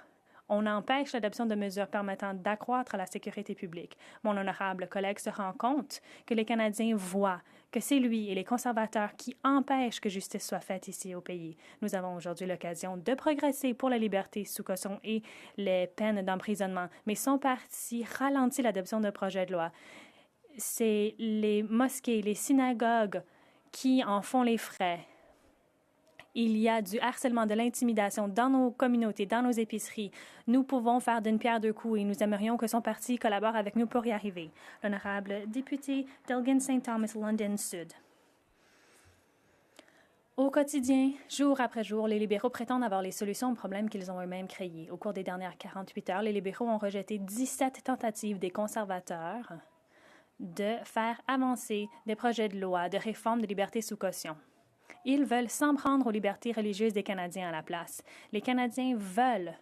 On empêche l'adoption de mesures permettant d'accroître la sécurité publique. Mon honorable collègue se rend compte que les Canadiens voient que c'est lui et les conservateurs qui empêchent que justice soit faite ici au pays. Nous avons aujourd'hui l'occasion de progresser pour la liberté sous caution et les peines d'emprisonnement, mais son parti ralentit l'adoption de projets de loi. C'est les mosquées, les synagogues qui en font les frais. Il y a du harcèlement, de l'intimidation dans nos communautés, dans nos épiceries. Nous pouvons faire d'une pierre deux coups et nous aimerions que son parti collabore avec nous pour y arriver. L'honorable député d'Elgin St. Thomas, London Sud. Au quotidien, jour après jour, les libéraux prétendent avoir les solutions aux problèmes qu'ils ont eux-mêmes créés. Au cours des dernières 48 heures, les libéraux ont rejeté 17 tentatives des conservateurs de faire avancer des projets de loi de réforme de liberté sous caution. Ils veulent s'en prendre aux libertés religieuses des Canadiens à la place. Les Canadiens veulent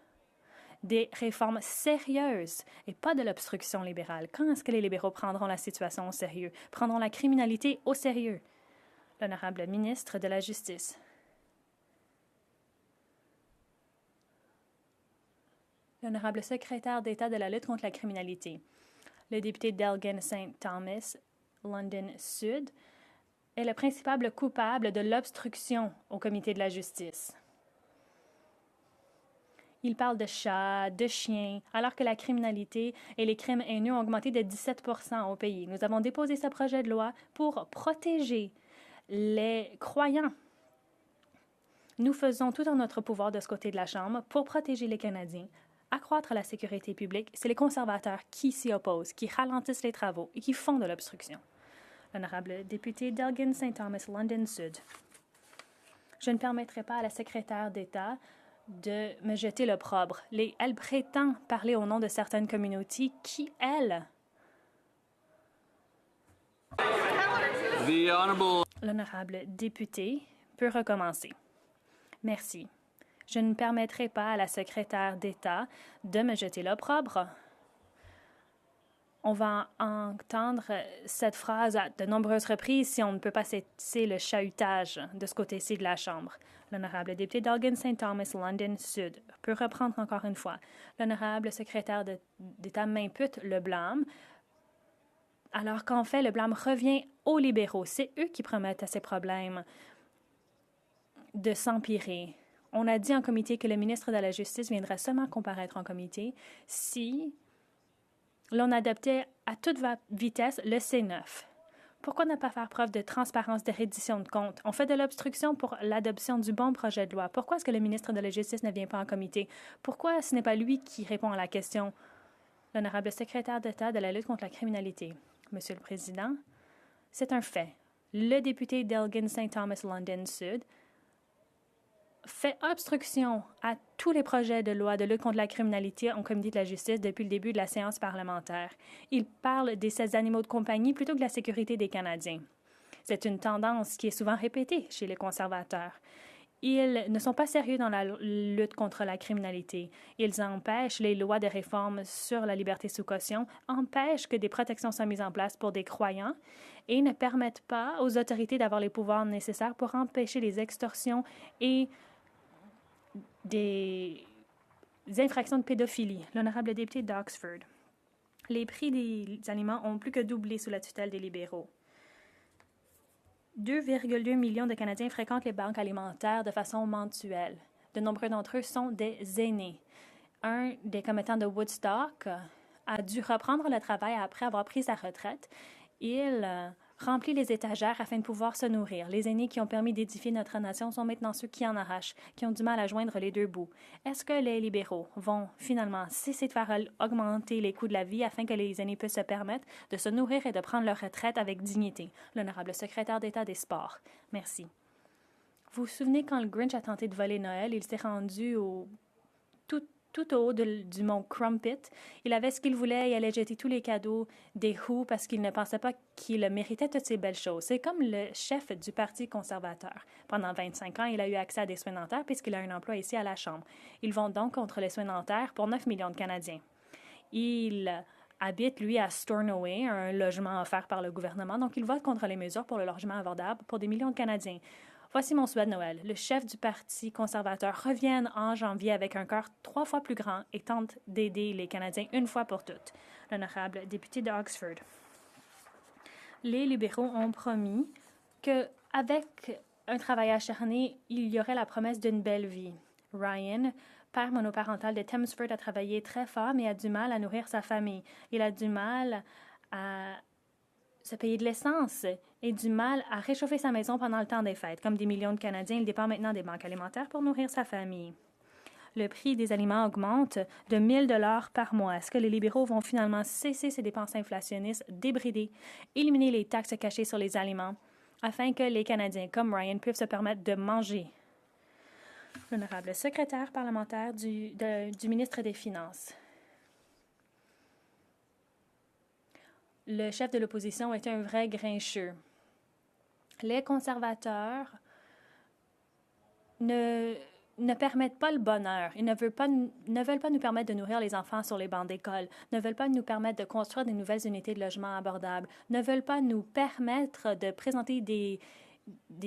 des réformes sérieuses et pas de l'obstruction libérale. Quand est-ce que les libéraux prendront la situation au sérieux, prendront la criminalité au sérieux? L'honorable ministre de la Justice. L'honorable secrétaire d'État de la lutte contre la criminalité. Le député d'Elgin St. Thomas, London Sud, est le principal coupable de l'obstruction au comité de la justice. Il parle de chats, de chiens, alors que la criminalité et les crimes haineux ont augmenté de 17 % au pays. Nous avons déposé ce projet de loi pour protéger les croyants. Nous faisons tout en notre pouvoir de ce côté de la Chambre pour protéger les Canadiens, accroître la sécurité publique. C'est les conservateurs qui s'y opposent, qui ralentissent les travaux et qui font de l'obstruction. L'honorable député d'Elgin St. Thomas, London Sud. Je ne permettrai pas à la secrétaire d'État de me jeter l'opprobre. Elle prétend parler au nom de certaines communautés qui, elles... L'honorable député peut recommencer. Merci. Je ne permettrai pas à la secrétaire d'État de me jeter l'opprobre. On va entendre cette phrase à de nombreuses reprises si on ne peut pas cesser le chahutage de ce côté-ci de la Chambre. L'honorable député d'Elgin St. Thomas, London Sud, peut reprendre encore une fois. L'honorable secrétaire d'État m'impute le blâme, alors qu'en fait, le blâme revient aux libéraux. C'est eux qui promettent à ces problèmes de s'empirer. On a dit en comité que le ministre de la Justice viendrait seulement comparaître en comité si l'on adoptait à toute vitesse le C9. Pourquoi ne pas faire preuve de transparence, de reddition de comptes? On fait de l'obstruction pour l'adoption du bon projet de loi. Pourquoi est-ce que le ministre de la Justice ne vient pas en comité? Pourquoi ce n'est pas lui qui répond à la question? L'honorable secrétaire d'État de la lutte contre la criminalité. Monsieur le Président, c'est un fait. Le député d'Elgin St. Thomas, London Sud, fait obstruction à tous les projets de loi de lutte contre la criminalité au comité de la justice depuis le début de la séance parlementaire. Il parle des 16 animaux de compagnie plutôt que de la sécurité des Canadiens. C'est une tendance qui est souvent répétée chez les conservateurs. Ils ne sont pas sérieux dans la lutte contre la criminalité. Ils empêchent les lois de réforme sur la liberté sous caution, empêchent que des protections soient mises en place pour des croyants et ne permettent pas aux autorités d'avoir les pouvoirs nécessaires pour empêcher les extorsions et des infractions de pédophilie. L'honorable député d'Oxford. Les prix des aliments ont plus que doublé sous la tutelle des libéraux. 2,2 millions de Canadiens fréquentent les banques alimentaires de façon mensuelle. De nombreux d'entre eux sont des aînés. Un des commettants de Woodstock a dû reprendre le travail après avoir pris sa retraite. Il remplit les étagères afin de pouvoir se nourrir. Les aînés qui ont permis d'édifier notre nation sont maintenant ceux qui en arrachent, qui ont du mal à joindre les deux bouts. Est-ce que les libéraux vont finalement cesser de faire augmenter les coûts de la vie afin que les aînés puissent se permettre de se nourrir et de prendre leur retraite avec dignité? L'honorable secrétaire d'État des Sports. Merci. Vous vous souvenez quand le Grinch a tenté de voler Noël, il s'est rendu tout au haut du mont Crumpit. Il avait ce qu'il voulait, il allait jeter tous les cadeaux des Who parce qu'il ne pensait pas qu'il méritait toutes ces belles choses. C'est comme le chef du Parti conservateur. Pendant 25 ans, il a eu accès à des soins dentaires puisqu'il a un emploi ici à la Chambre. Il vont donc contre les soins dentaires pour 9 millions de Canadiens. Il habite, lui, à Stornoway, un logement offert par le gouvernement, donc il vote contre les mesures pour le logement abordable pour des millions de Canadiens. Voici mon souhait de Noël. Le chef du Parti conservateur revienne en janvier avec un cœur 3 fois plus grand et tente d'aider les Canadiens une fois pour toutes. L'honorable député d'Oxford. Les libéraux ont promis qu'avec un travail acharné, il y aurait la promesse d'une belle vie. Ryan, père monoparental de Thamesford, a travaillé très fort mais a du mal à nourrir sa famille. Il a du mal à se payer de l'essence et du mal à réchauffer sa maison pendant le temps des fêtes. Comme des millions de Canadiens, il dépend maintenant des banques alimentaires pour nourrir sa famille. Le prix des aliments augmente de 1 000 $ par mois. Est-ce que les libéraux vont finalement cesser ces dépenses inflationnistes, débrider, éliminer les taxes cachées sur les aliments, afin que les Canadiens, comme Ryan, puissent se permettre de manger? L'honorable secrétaire parlementaire du ministre des Finances. Le chef de l'opposition est un vrai grincheux. Les conservateurs ne permettent pas le bonheur. Ils ne veulent pas nous permettre de nourrir les enfants sur les bancs d'école, ne veulent pas nous permettre de construire des nouvelles unités de logement abordables, ne veulent pas nous permettre de présenter des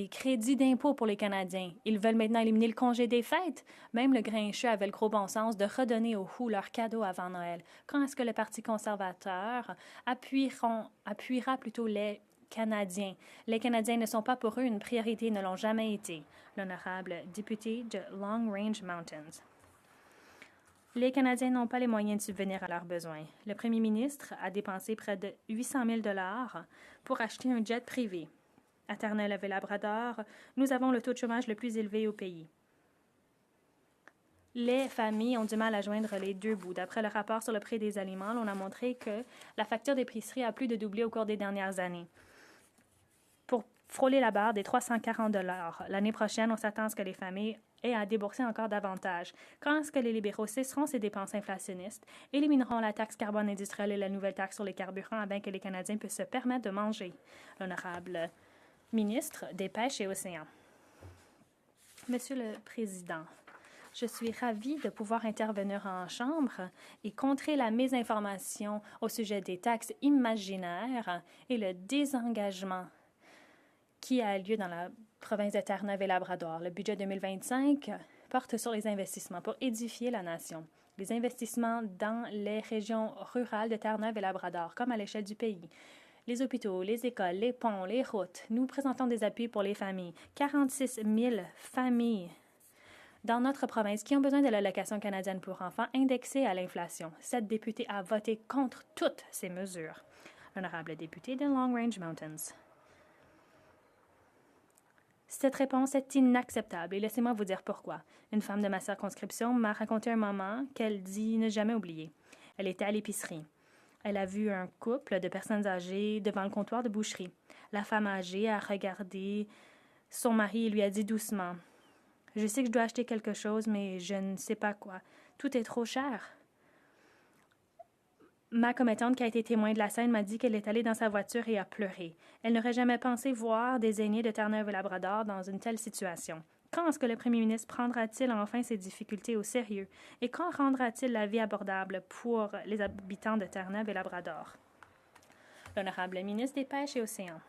crédits d'impôt pour les Canadiens. Ils veulent maintenant éliminer le congé des fêtes. Même le grincheux avait le gros bon sens de redonner aux Who leurs cadeaux avant Noël. Quand est-ce que le Parti conservateur appuiera plutôt les Canadiens? Les Canadiens ne sont pas pour eux une priorité, ne l'ont jamais été. L'honorable député de Long Range Mountains. Les Canadiens n'ont pas les moyens de subvenir à leurs besoins. Le premier ministre a dépensé près de 800 000 $ pour acheter un jet privé. À Terre-Neuve-et-Labrador, nous avons le taux de chômage le plus élevé au pays. Les familles ont du mal à joindre les deux bouts. D'après le rapport sur le prix des aliments, on a montré que la facture d'épicerie a plus de doublé au cours des dernières années. Pour frôler la barre des 340 $. L'année prochaine, on s'attend à ce que les familles aient à débourser encore davantage. Quand est-ce que les libéraux cesseront ces dépenses inflationnistes, élimineront la taxe carbone industrielle et la nouvelle taxe sur les carburants afin que les Canadiens puissent se permettre de manger? L'honorable ministre des Pêches et Océans. Monsieur le Président, je suis ravie de pouvoir intervenir en Chambre et contrer la mésinformation au sujet des taxes imaginaires et le désengagement qui a lieu dans la province de Terre-Neuve-et-Labrador. Le budget 2025 porte sur les investissements pour édifier la nation. Les investissements dans les régions rurales de Terre-Neuve-et-Labrador, comme à l'échelle du pays. Les hôpitaux, les écoles, les ponts, les routes. Nous présentons des appuis pour les familles. 46 000 familles dans notre province qui ont besoin de l'allocation canadienne pour enfants indexée à l'inflation. Cette députée a voté contre toutes ces mesures. L'honorable député de Long Range Mountains. Cette réponse est inacceptable et laissez-moi vous dire pourquoi. Une femme de ma circonscription m'a raconté un moment qu'elle dit ne jamais oublier. Elle était à l'épicerie. Elle a vu un couple de personnes âgées devant le comptoir de boucherie. La femme âgée a regardé son mari et lui a dit doucement « Je sais que je dois acheter quelque chose, mais je ne sais pas quoi. Tout est trop cher. » Ma commettante qui a été témoin de la scène m'a dit qu'elle est allée dans sa voiture et a pleuré. Elle n'aurait jamais pensé voir des aînés de Terre-Neuve-et-Labrador dans une telle situation. Quand est-ce que le premier ministre prendra-t-il enfin ces difficultés au sérieux? Et quand rendra-t-il la vie abordable pour les habitants de Terre-Neuve-et-Labrador? L'honorable ministre des Pêches et Océans.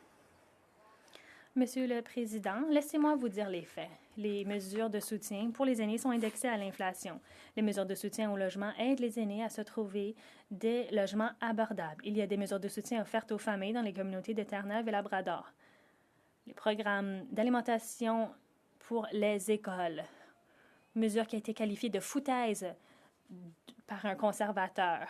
Monsieur le Président, laissez-moi vous dire les faits. Les mesures de soutien pour les aînés sont indexées à l'inflation. Les mesures de soutien au logement aident les aînés à se trouver des logements abordables. Il y a des mesures de soutien offertes aux familles dans les communautés de Terre-Neuve et Labrador. les programmes d'alimentation pour les écoles, mesure qui a été qualifiée de foutaise par un conservateur.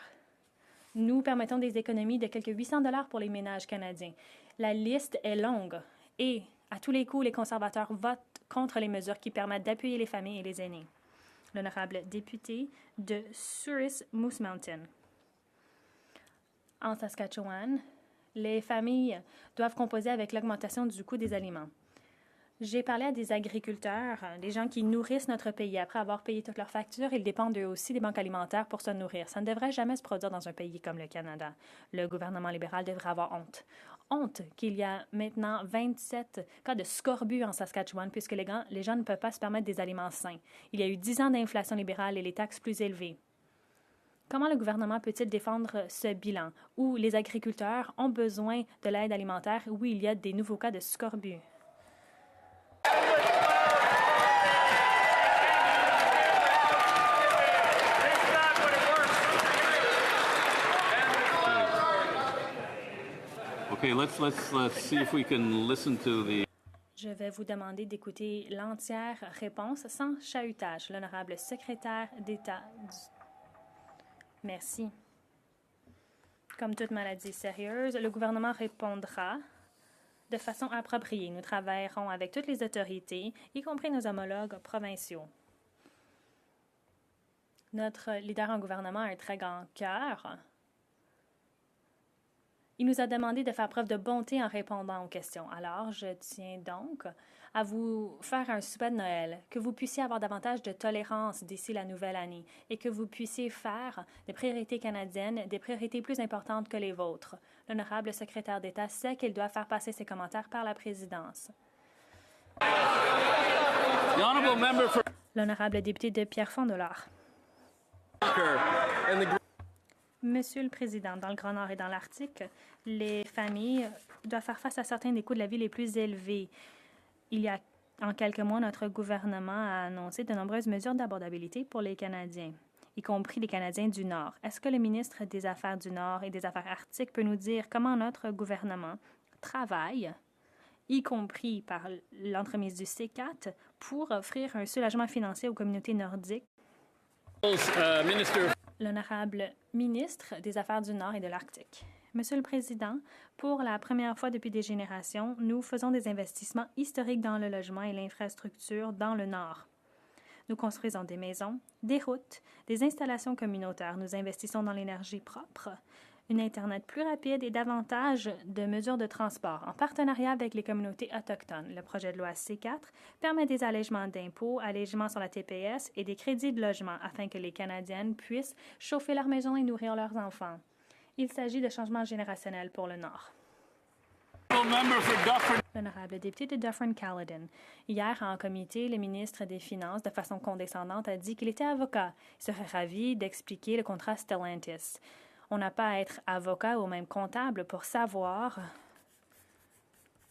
Nous permettons des économies de quelques 800 $ pour les ménages canadiens. La liste est longue et, à tous les coups, les conservateurs votent contre les mesures qui permettent d'appuyer les familles et les aînés. L'honorable député de Souris Moose Mountain. En Saskatchewan, les familles doivent composer avec l'augmentation du coût des aliments. J'ai parlé à des agriculteurs, des gens qui nourrissent notre pays. Après avoir payé toutes leurs factures, ils dépendent eux aussi des banques alimentaires pour se nourrir. Ça ne devrait jamais se produire dans un pays comme le Canada. Le gouvernement libéral devrait avoir honte. Honte qu'il y a maintenant 27 cas de scorbut en Saskatchewan puisque les gens ne peuvent pas se permettre des aliments sains. Il y a eu 10 ans d'inflation libérale et les taxes plus élevées. Comment le gouvernement peut-il défendre ce bilan où les agriculteurs ont besoin de l'aide alimentaire où il y a des nouveaux cas de scorbut? Okay, let's see if we can listen to the. Je vais vous demander d'écouter l'entière réponse sans chahutage. L'honorable secrétaire d'État. Merci. Comme toute maladie sérieuse, le gouvernement répondra de façon appropriée. Nous travaillerons avec toutes les autorités, y compris nos homologues provinciaux. Notre leader en gouvernement a un très grand cœur. Il nous a demandé de faire preuve de bonté en répondant aux questions. Alors, je tiens donc à vous faire un souper de Noël, que vous puissiez avoir davantage de tolérance d'ici la nouvelle année et que vous puissiez faire des priorités canadiennes des priorités plus importantes que les vôtres. L'honorable secrétaire d'État sait qu'il doit faire passer ses commentaires par la présidence. L'honorable député de Pierrefonds-Dollard. Monsieur le Président, dans le Grand Nord et dans l'Arctique, les familles doivent faire face à certains des coûts de la vie les plus élevés. Il y a en quelques mois, notre gouvernement a annoncé de nombreuses mesures d'abordabilité pour les Canadiens, y compris les Canadiens du Nord. Est-ce que le ministre des Affaires du Nord et des Affaires arctiques peut nous dire comment notre gouvernement travaille, y compris par l'entremise du C4, pour offrir un soulagement financier aux communautés nordiques? L'honorable ministre des Affaires du Nord et de l'Arctique. Monsieur le Président, pour la première fois depuis des générations, nous faisons des investissements historiques dans le logement et l'infrastructure dans le Nord. Nous construisons des maisons, des routes, des installations communautaires. Nous investissons dans l'énergie propre, une Internet plus rapide et davantage de mesures de transport en partenariat avec les communautés autochtones. Le projet de loi C4 permet des allègements d'impôts, allègements sur la TPS et des crédits de logement afin que les Canadiennes puissent chauffer leur maison et nourrir leurs enfants. Il s'agit de changements générationnels pour le Nord. L'honorable député de Dufferin-Caledon. Hier, en comité, le ministre des Finances, de façon condescendante, a dit qu'il était avocat. Il serait ravi d'expliquer le contrat Stellantis. On n'a pas à être avocat ou même comptable pour savoir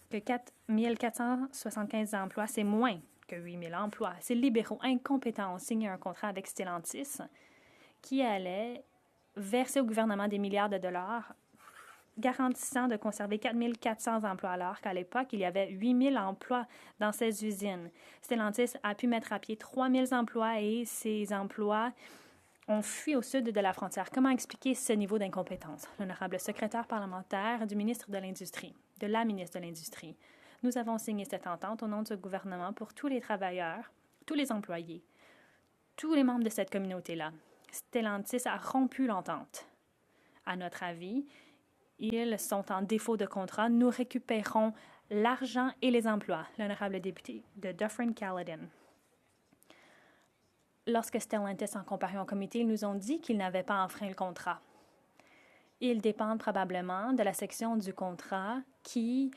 que 4 475 emplois, c'est moins que 8 000 emplois. Ces libéraux incompétents ont signé un contrat avec Stellantis qui allait verser au gouvernement des milliards de dollars, garantissant de conserver 4 400 emplois, alors qu'à l'époque, il y avait 8 000 emplois dans ces usines. Stellantis a pu mettre à pied 3 000 emplois et ces emplois ont fui au sud de la frontière. Comment expliquer ce niveau d'incompétence? L'honorable secrétaire parlementaire du ministre de l'Industrie, de la ministre de l'Industrie. Nous avons signé cette entente au nom du gouvernement pour tous les travailleurs, tous les employés, tous les membres de cette communauté-là. Stellantis a rompu l'entente. À notre avis, ils sont en défaut de contrat. Nous récupérons l'argent et les emplois. L'honorable député de Dufferin-Caledon. Lorsque Stellantis en comparu au comité, ils nous ont dit qu'ils n'avaient pas enfreint le contrat. Ils dépendent probablement de la section du contrat qui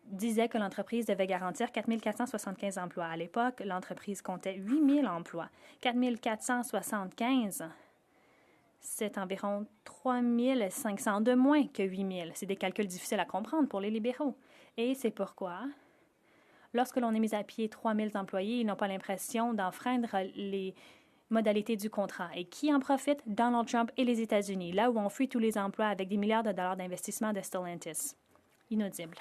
disait que l'entreprise devait garantir 4 475 emplois. À l'époque, l'entreprise comptait 8 000 emplois. 4 475, c'est environ 3 500 de moins que 8 000. C'est des calculs difficiles à comprendre pour les libéraux. Et c'est pourquoi, lorsque l'on a mis à pied 3 000 employés, ils n'ont pas l'impression d'enfreindre les modalités du contrat. Et qui en profite? Donald Trump et les États-Unis, là où on fuit tous les emplois avec des milliards de dollars d'investissement de Stellantis. Inaudible.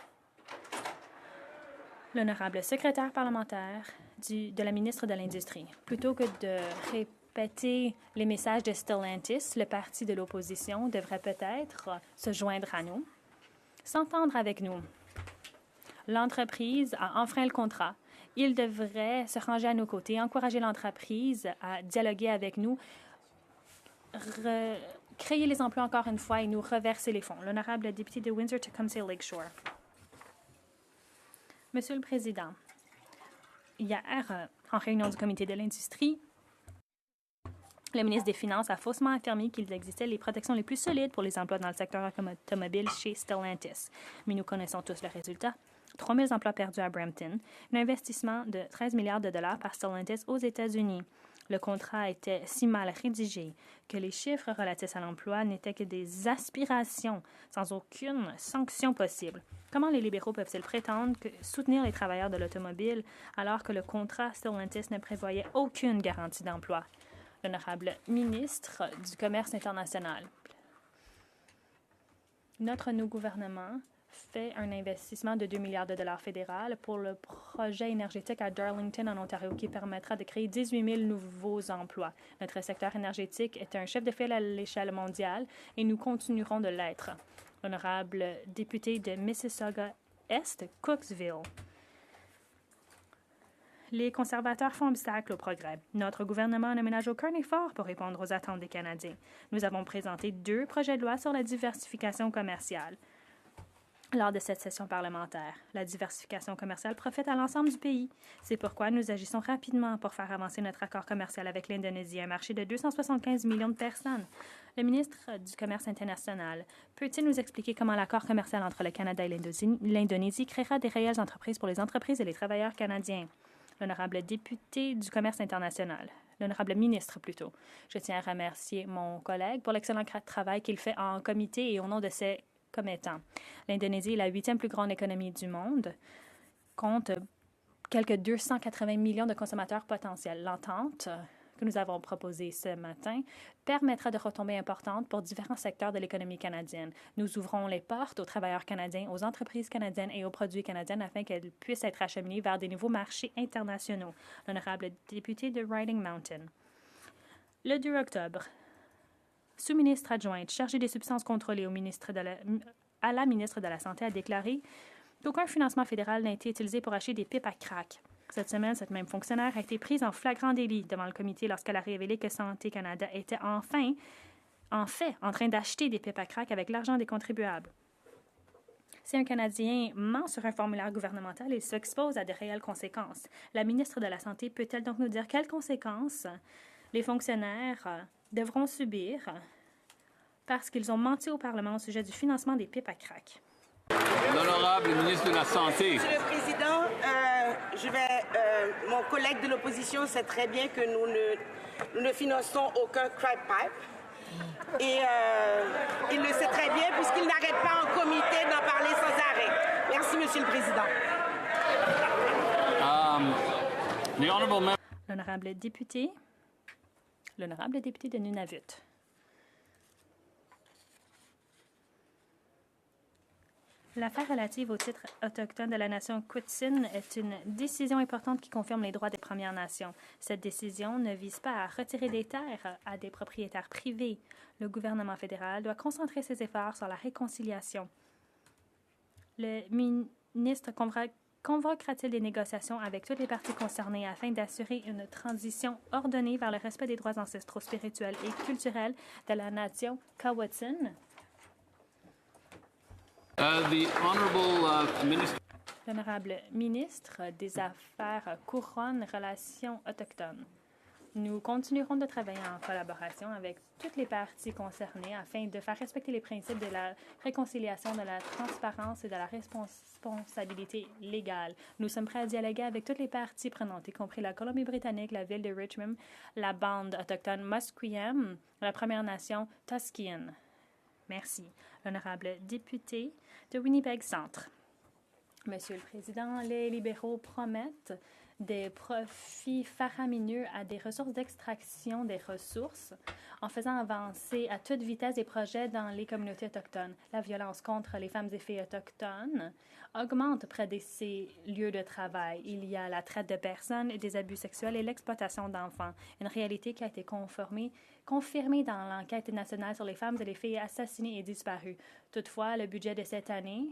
L'honorable secrétaire parlementaire de la ministre de l'Industrie. Plutôt que de répéter les messages de Stellantis, le parti de l'opposition devrait peut-être se joindre à nous, s'entendre avec nous. L'entreprise a enfreint le contrat. Il devrait se ranger à nos côtés, encourager l'entreprise à dialoguer avec nous, créer les emplois encore une fois et nous reverser les fonds. L'honorable député de Windsor-Tecumseh Lakeshore. Monsieur le Président, hier, en réunion du comité de l'industrie, le ministre des Finances a faussement affirmé qu'il existait les protections les plus solides pour les emplois dans le secteur automobile chez Stellantis. Mais nous connaissons tous le résultat. 3 000 emplois perdus à Brampton, un investissement de 13 milliards de dollars par Stellantis aux États-Unis. Le contrat était si mal rédigé que les chiffres relatifs à l'emploi n'étaient que des aspirations, sans aucune sanction possible. Comment les libéraux peuvent-ils prétendre soutenir les travailleurs de l'automobile alors que le contrat Stellantis ne prévoyait aucune garantie d'emploi? L'honorable ministre du Commerce international. Notre nouveau gouvernement fait un investissement de 2 milliards de dollars fédéral pour le projet énergétique à Darlington, en Ontario, qui permettra de créer 18 000 nouveaux emplois. Notre secteur énergétique est un chef de file à l'échelle mondiale et nous continuerons de l'être. L'honorable député de Mississauga-Est, Cooksville. Les conservateurs font obstacle au progrès. Notre gouvernement ne ménage aucun effort pour répondre aux attentes des Canadiens. Nous avons présenté 2 projets de loi sur la diversification commerciale lors de cette session parlementaire. La diversification commerciale profite à l'ensemble du pays. C'est pourquoi nous agissons rapidement pour faire avancer notre accord commercial avec l'Indonésie, un marché de 275 millions de personnes. Le ministre du Commerce international peut-il nous expliquer comment l'accord commercial entre le Canada et l'Indonésie créera des réelles entreprises pour les entreprises et les travailleurs canadiens? L'honorable député du Commerce international. L'honorable ministre, plutôt. Je tiens à remercier mon collègue pour l'excellent travail qu'il fait en comité et au nom de ses commettants. L'Indonésie est la 8e plus grande économie du monde, compte quelques 280 millions de consommateurs potentiels. L'entente que nous avons proposée ce matin permettra de retombées importantes pour différents secteurs de l'économie canadienne. Nous ouvrons les portes aux travailleurs canadiens, aux entreprises canadiennes et aux produits canadiens afin qu'elles puissent être acheminées vers des nouveaux marchés internationaux. L'honorable député de Riding Mountain. Le 2 octobre, sous-ministre adjointe chargée des substances contrôlées à la ministre de la Santé a déclaré qu'aucun financement fédéral n'a été utilisé pour acheter des pipes à crack. Cette semaine, cette même fonctionnaire a été prise en flagrant délit devant le comité lorsqu'elle a révélé que Santé Canada était en fait en train d'acheter des pipes à crack avec l'argent des contribuables. Si un Canadien ment sur un formulaire gouvernemental, il s'expose à de réelles conséquences. La ministre de la Santé peut-elle donc nous dire quelles conséquences les fonctionnaires devront subir parce qu'ils ont menti au Parlement au sujet du financement des pipes à crack? L'honorable ministre de la Santé. Monsieur le Président, mon collègue de l'opposition sait très bien que nous ne finançons aucun crack pipe. Et il le sait très bien puisqu'il n'arrête pas en comité d'en parler sans arrêt. Merci, Monsieur le Président. L'honorable député de Nunavut. L'affaire relative au titre autochtone de la nation Tsuut'ina est une décision importante qui confirme les droits des Premières Nations. Cette décision ne vise pas à retirer des terres à des propriétaires privés. Le gouvernement fédéral doit concentrer ses efforts sur la réconciliation. Le ministre convoquera-t-il des négociations avec toutes les parties concernées afin d'assurer une transition ordonnée vers le respect des droits ancestraux spirituels et culturels de la nation Tsuut'ina? L'honorable ministre des Affaires couronnes relations autochtones. Nous continuerons de travailler en collaboration avec toutes les parties concernées afin de faire respecter les principes de la réconciliation, de la transparence et de la responsabilité légale. Nous sommes prêts à dialoguer avec toutes les parties prenantes, y compris la Colombie-Britannique, la ville de Richmond, la bande autochtone Musqueam, la Première Nation Tusqueam. Merci. L'honorable député de Winnipeg Centre. Monsieur le Président, les libéraux promettent des profits faramineux à des ressources d'extraction des ressources en faisant avancer à toute vitesse des projets dans les communautés autochtones. La violence contre les femmes et filles autochtones augmente près de ces lieux de travail. Il y a la traite de personnes, des abus sexuels et l'exploitation d'enfants, une réalité qui a été confirmée dans l'enquête nationale sur les femmes et les filles assassinées et disparues. Toutefois, le budget de cette année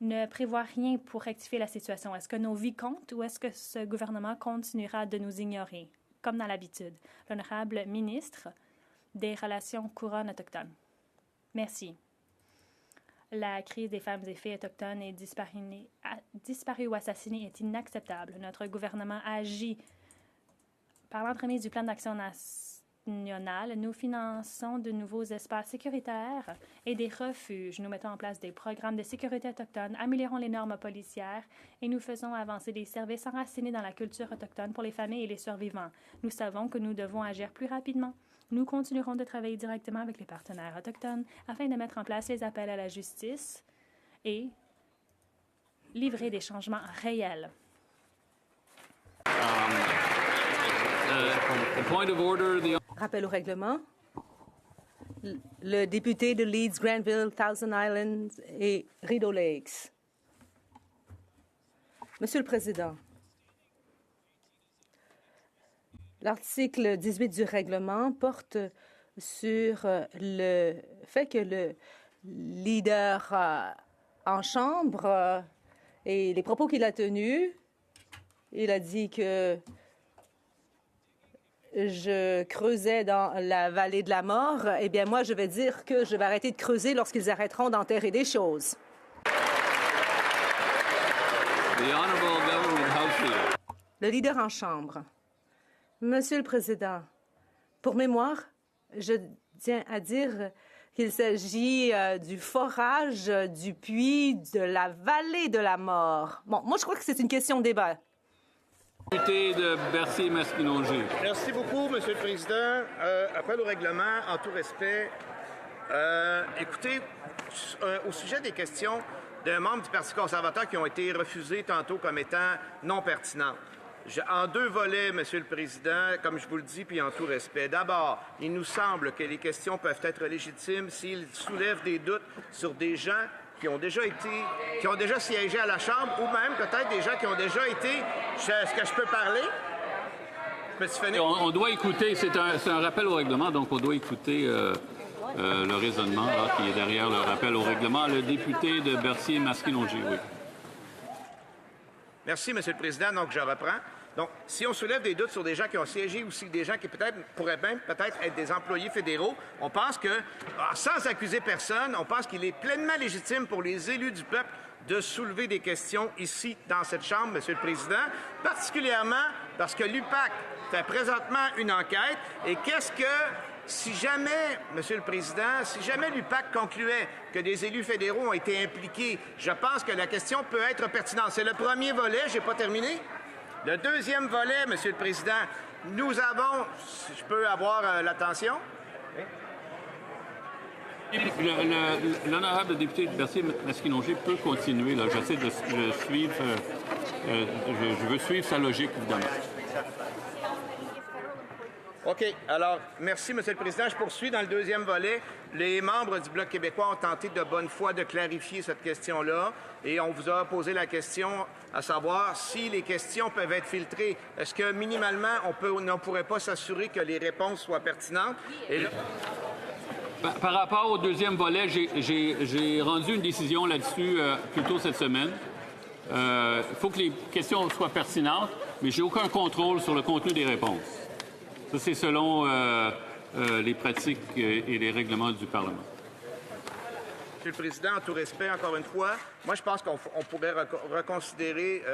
ne prévoit rien pour rectifier la situation. Est-ce que nos vies comptent ou est-ce que ce gouvernement continuera de nous ignorer, comme dans l'habitude? L'honorable ministre des Relations couronnes autochtones. Merci. La crise des femmes et filles autochtones et disparues ou assassinées est inacceptable. Notre gouvernement agit par l'entremise du plan d'action national. Nous finançons de nouveaux espaces sécuritaires et des refuges. Nous mettons en place des programmes de sécurité autochtone, améliorons les normes policières et nous faisons avancer des services enracinés dans la culture autochtone pour les familles et les survivants. Nous savons que nous devons agir plus rapidement. Nous continuerons de travailler directement avec les partenaires autochtones afin de mettre en place les appels à la justice et livrer des changements réels. Rappel au règlement. Le député de Leeds, Granville, Thousand Islands et Rideau Lakes. Monsieur le Président, l'article 18 du règlement porte sur le fait que le leader en Chambre et les propos qu'il a tenus, il a dit que je creusais dans la vallée de la mort. Eh bien, moi, je vais dire que je vais arrêter de creuser lorsqu'ils arrêteront d'enterrer des choses. Le leader en Chambre. Monsieur le Président, pour mémoire, je tiens à dire qu'il s'agit du forage du puits de la vallée de la mort. Bon, moi, je crois que c'est une question de débat. Député de Berthier-Masquinongé. Merci beaucoup, Monsieur le Président. Appel au règlement, en tout respect. Écoutez, au sujet des questions d'un membre du Parti conservateur qui ont été refusées tantôt comme étant non pertinentes. En deux volets, Monsieur le Président, comme je vous le dis, puis en tout respect. D'abord, il nous semble que les questions peuvent être légitimes s'ils soulèvent des doutes sur des gens qui ont déjà siégé à la Chambre, ou même peut-être des gens qui ont déjà été... Est-ce que je peux parler? Peux-tu finir? On doit écouter, c'est un rappel au règlement, donc on doit écouter le raisonnement là, qui est derrière le rappel au règlement. Le député de Berthier-Masquinongé, oui. Merci, Monsieur le Président. Donc, je reprends. Donc, si on soulève des doutes sur des gens qui ont siégé ou des gens qui pourraient même être des employés fédéraux, on pense que, sans accuser personne, on pense qu'il est pleinement légitime pour les élus du peuple de soulever des questions ici, dans cette Chambre, Monsieur le Président, particulièrement parce que l'UPAC fait présentement une enquête. Et qu'est-ce que, si jamais, Monsieur le Président, si jamais l'UPAC concluait que des élus fédéraux ont été impliqués, je pense que la question peut être pertinente. C'est le premier volet, je n'ai pas terminé. Le deuxième volet, Monsieur le Président, nous avons... Si je peux avoir l'attention? L'honorable député de Berthier-Masquinongé peut continuer. J'essaie de suivre... je veux suivre sa logique, évidemment. OK. Alors, merci, Monsieur le Président. Je poursuis dans le deuxième volet. Les membres du Bloc québécois ont tenté de bonne foi de clarifier cette question-là et on vous a posé la question à savoir si les questions peuvent être filtrées. Est-ce que, minimalement, on ne pourrait pas s'assurer que les réponses soient pertinentes? Et là... Par rapport au deuxième volet, j'ai rendu une décision là-dessus plus tôt cette semaine. Il faut que les questions soient pertinentes, mais j'ai aucun contrôle sur le contenu des réponses. Ça, c'est selon les pratiques et les règlements du Parlement. Monsieur le Président, en tout respect, encore une fois, moi, je pense qu'on pourrait reconsidérer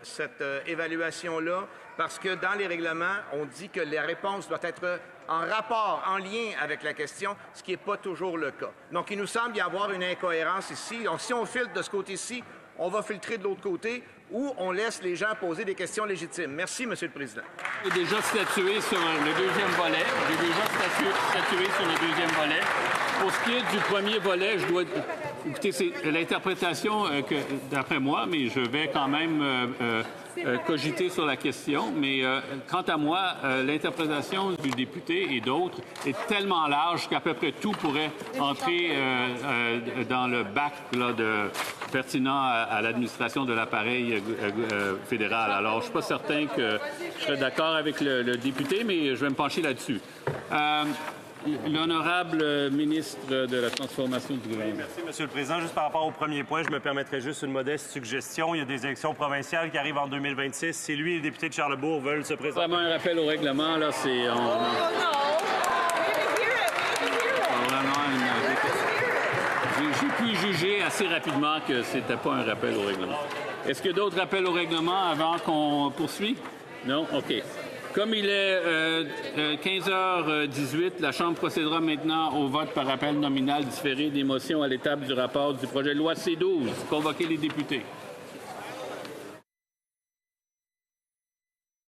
cette évaluation-là parce que dans les règlements, on dit que la réponse doit être en rapport, en lien avec la question, ce qui n'est pas toujours le cas. Donc, il nous semble y avoir une incohérence ici. Donc, si on filtre de ce côté-ci, on va filtrer de l'autre côté ou on laisse les gens poser des questions légitimes. Merci, Monsieur le Président. J'ai déjà statué sur le deuxième volet. J'ai déjà statué sur le deuxième volet. Pour ce qui est du premier volet, je dois Écoutez, c'est l'interprétation d'après moi, mais je vais quand même cogiter sur la question. Mais quant à moi, l'interprétation du député et d'autres est tellement large qu'à peu près tout pourrait entrer dans le bac là, pertinent à l'administration de l'appareil fédéral. Alors, je ne suis pas certain que je serais d'accord avec le député, mais je vais me pencher là-dessus. L'honorable ministre de la Transformation du gouvernement. Merci, Monsieur le Président. Juste par rapport au premier point, je me permettrais juste une modeste suggestion. Il y a des élections provinciales qui arrivent en 2026. Si lui et les députés de Charlesbourg veulent se présenter... Vraiment un rappel au règlement, là, c'est... J'ai pu juger assez rapidement que c'était pas un rappel au règlement. Est-ce qu'il y a d'autres rappels au règlement avant qu'on poursuive? Non? OK. Comme il est 15h18, la Chambre procédera maintenant au vote par appel nominal différé des motions à l'étape du rapport du projet de loi C-12. Convoquer les députés.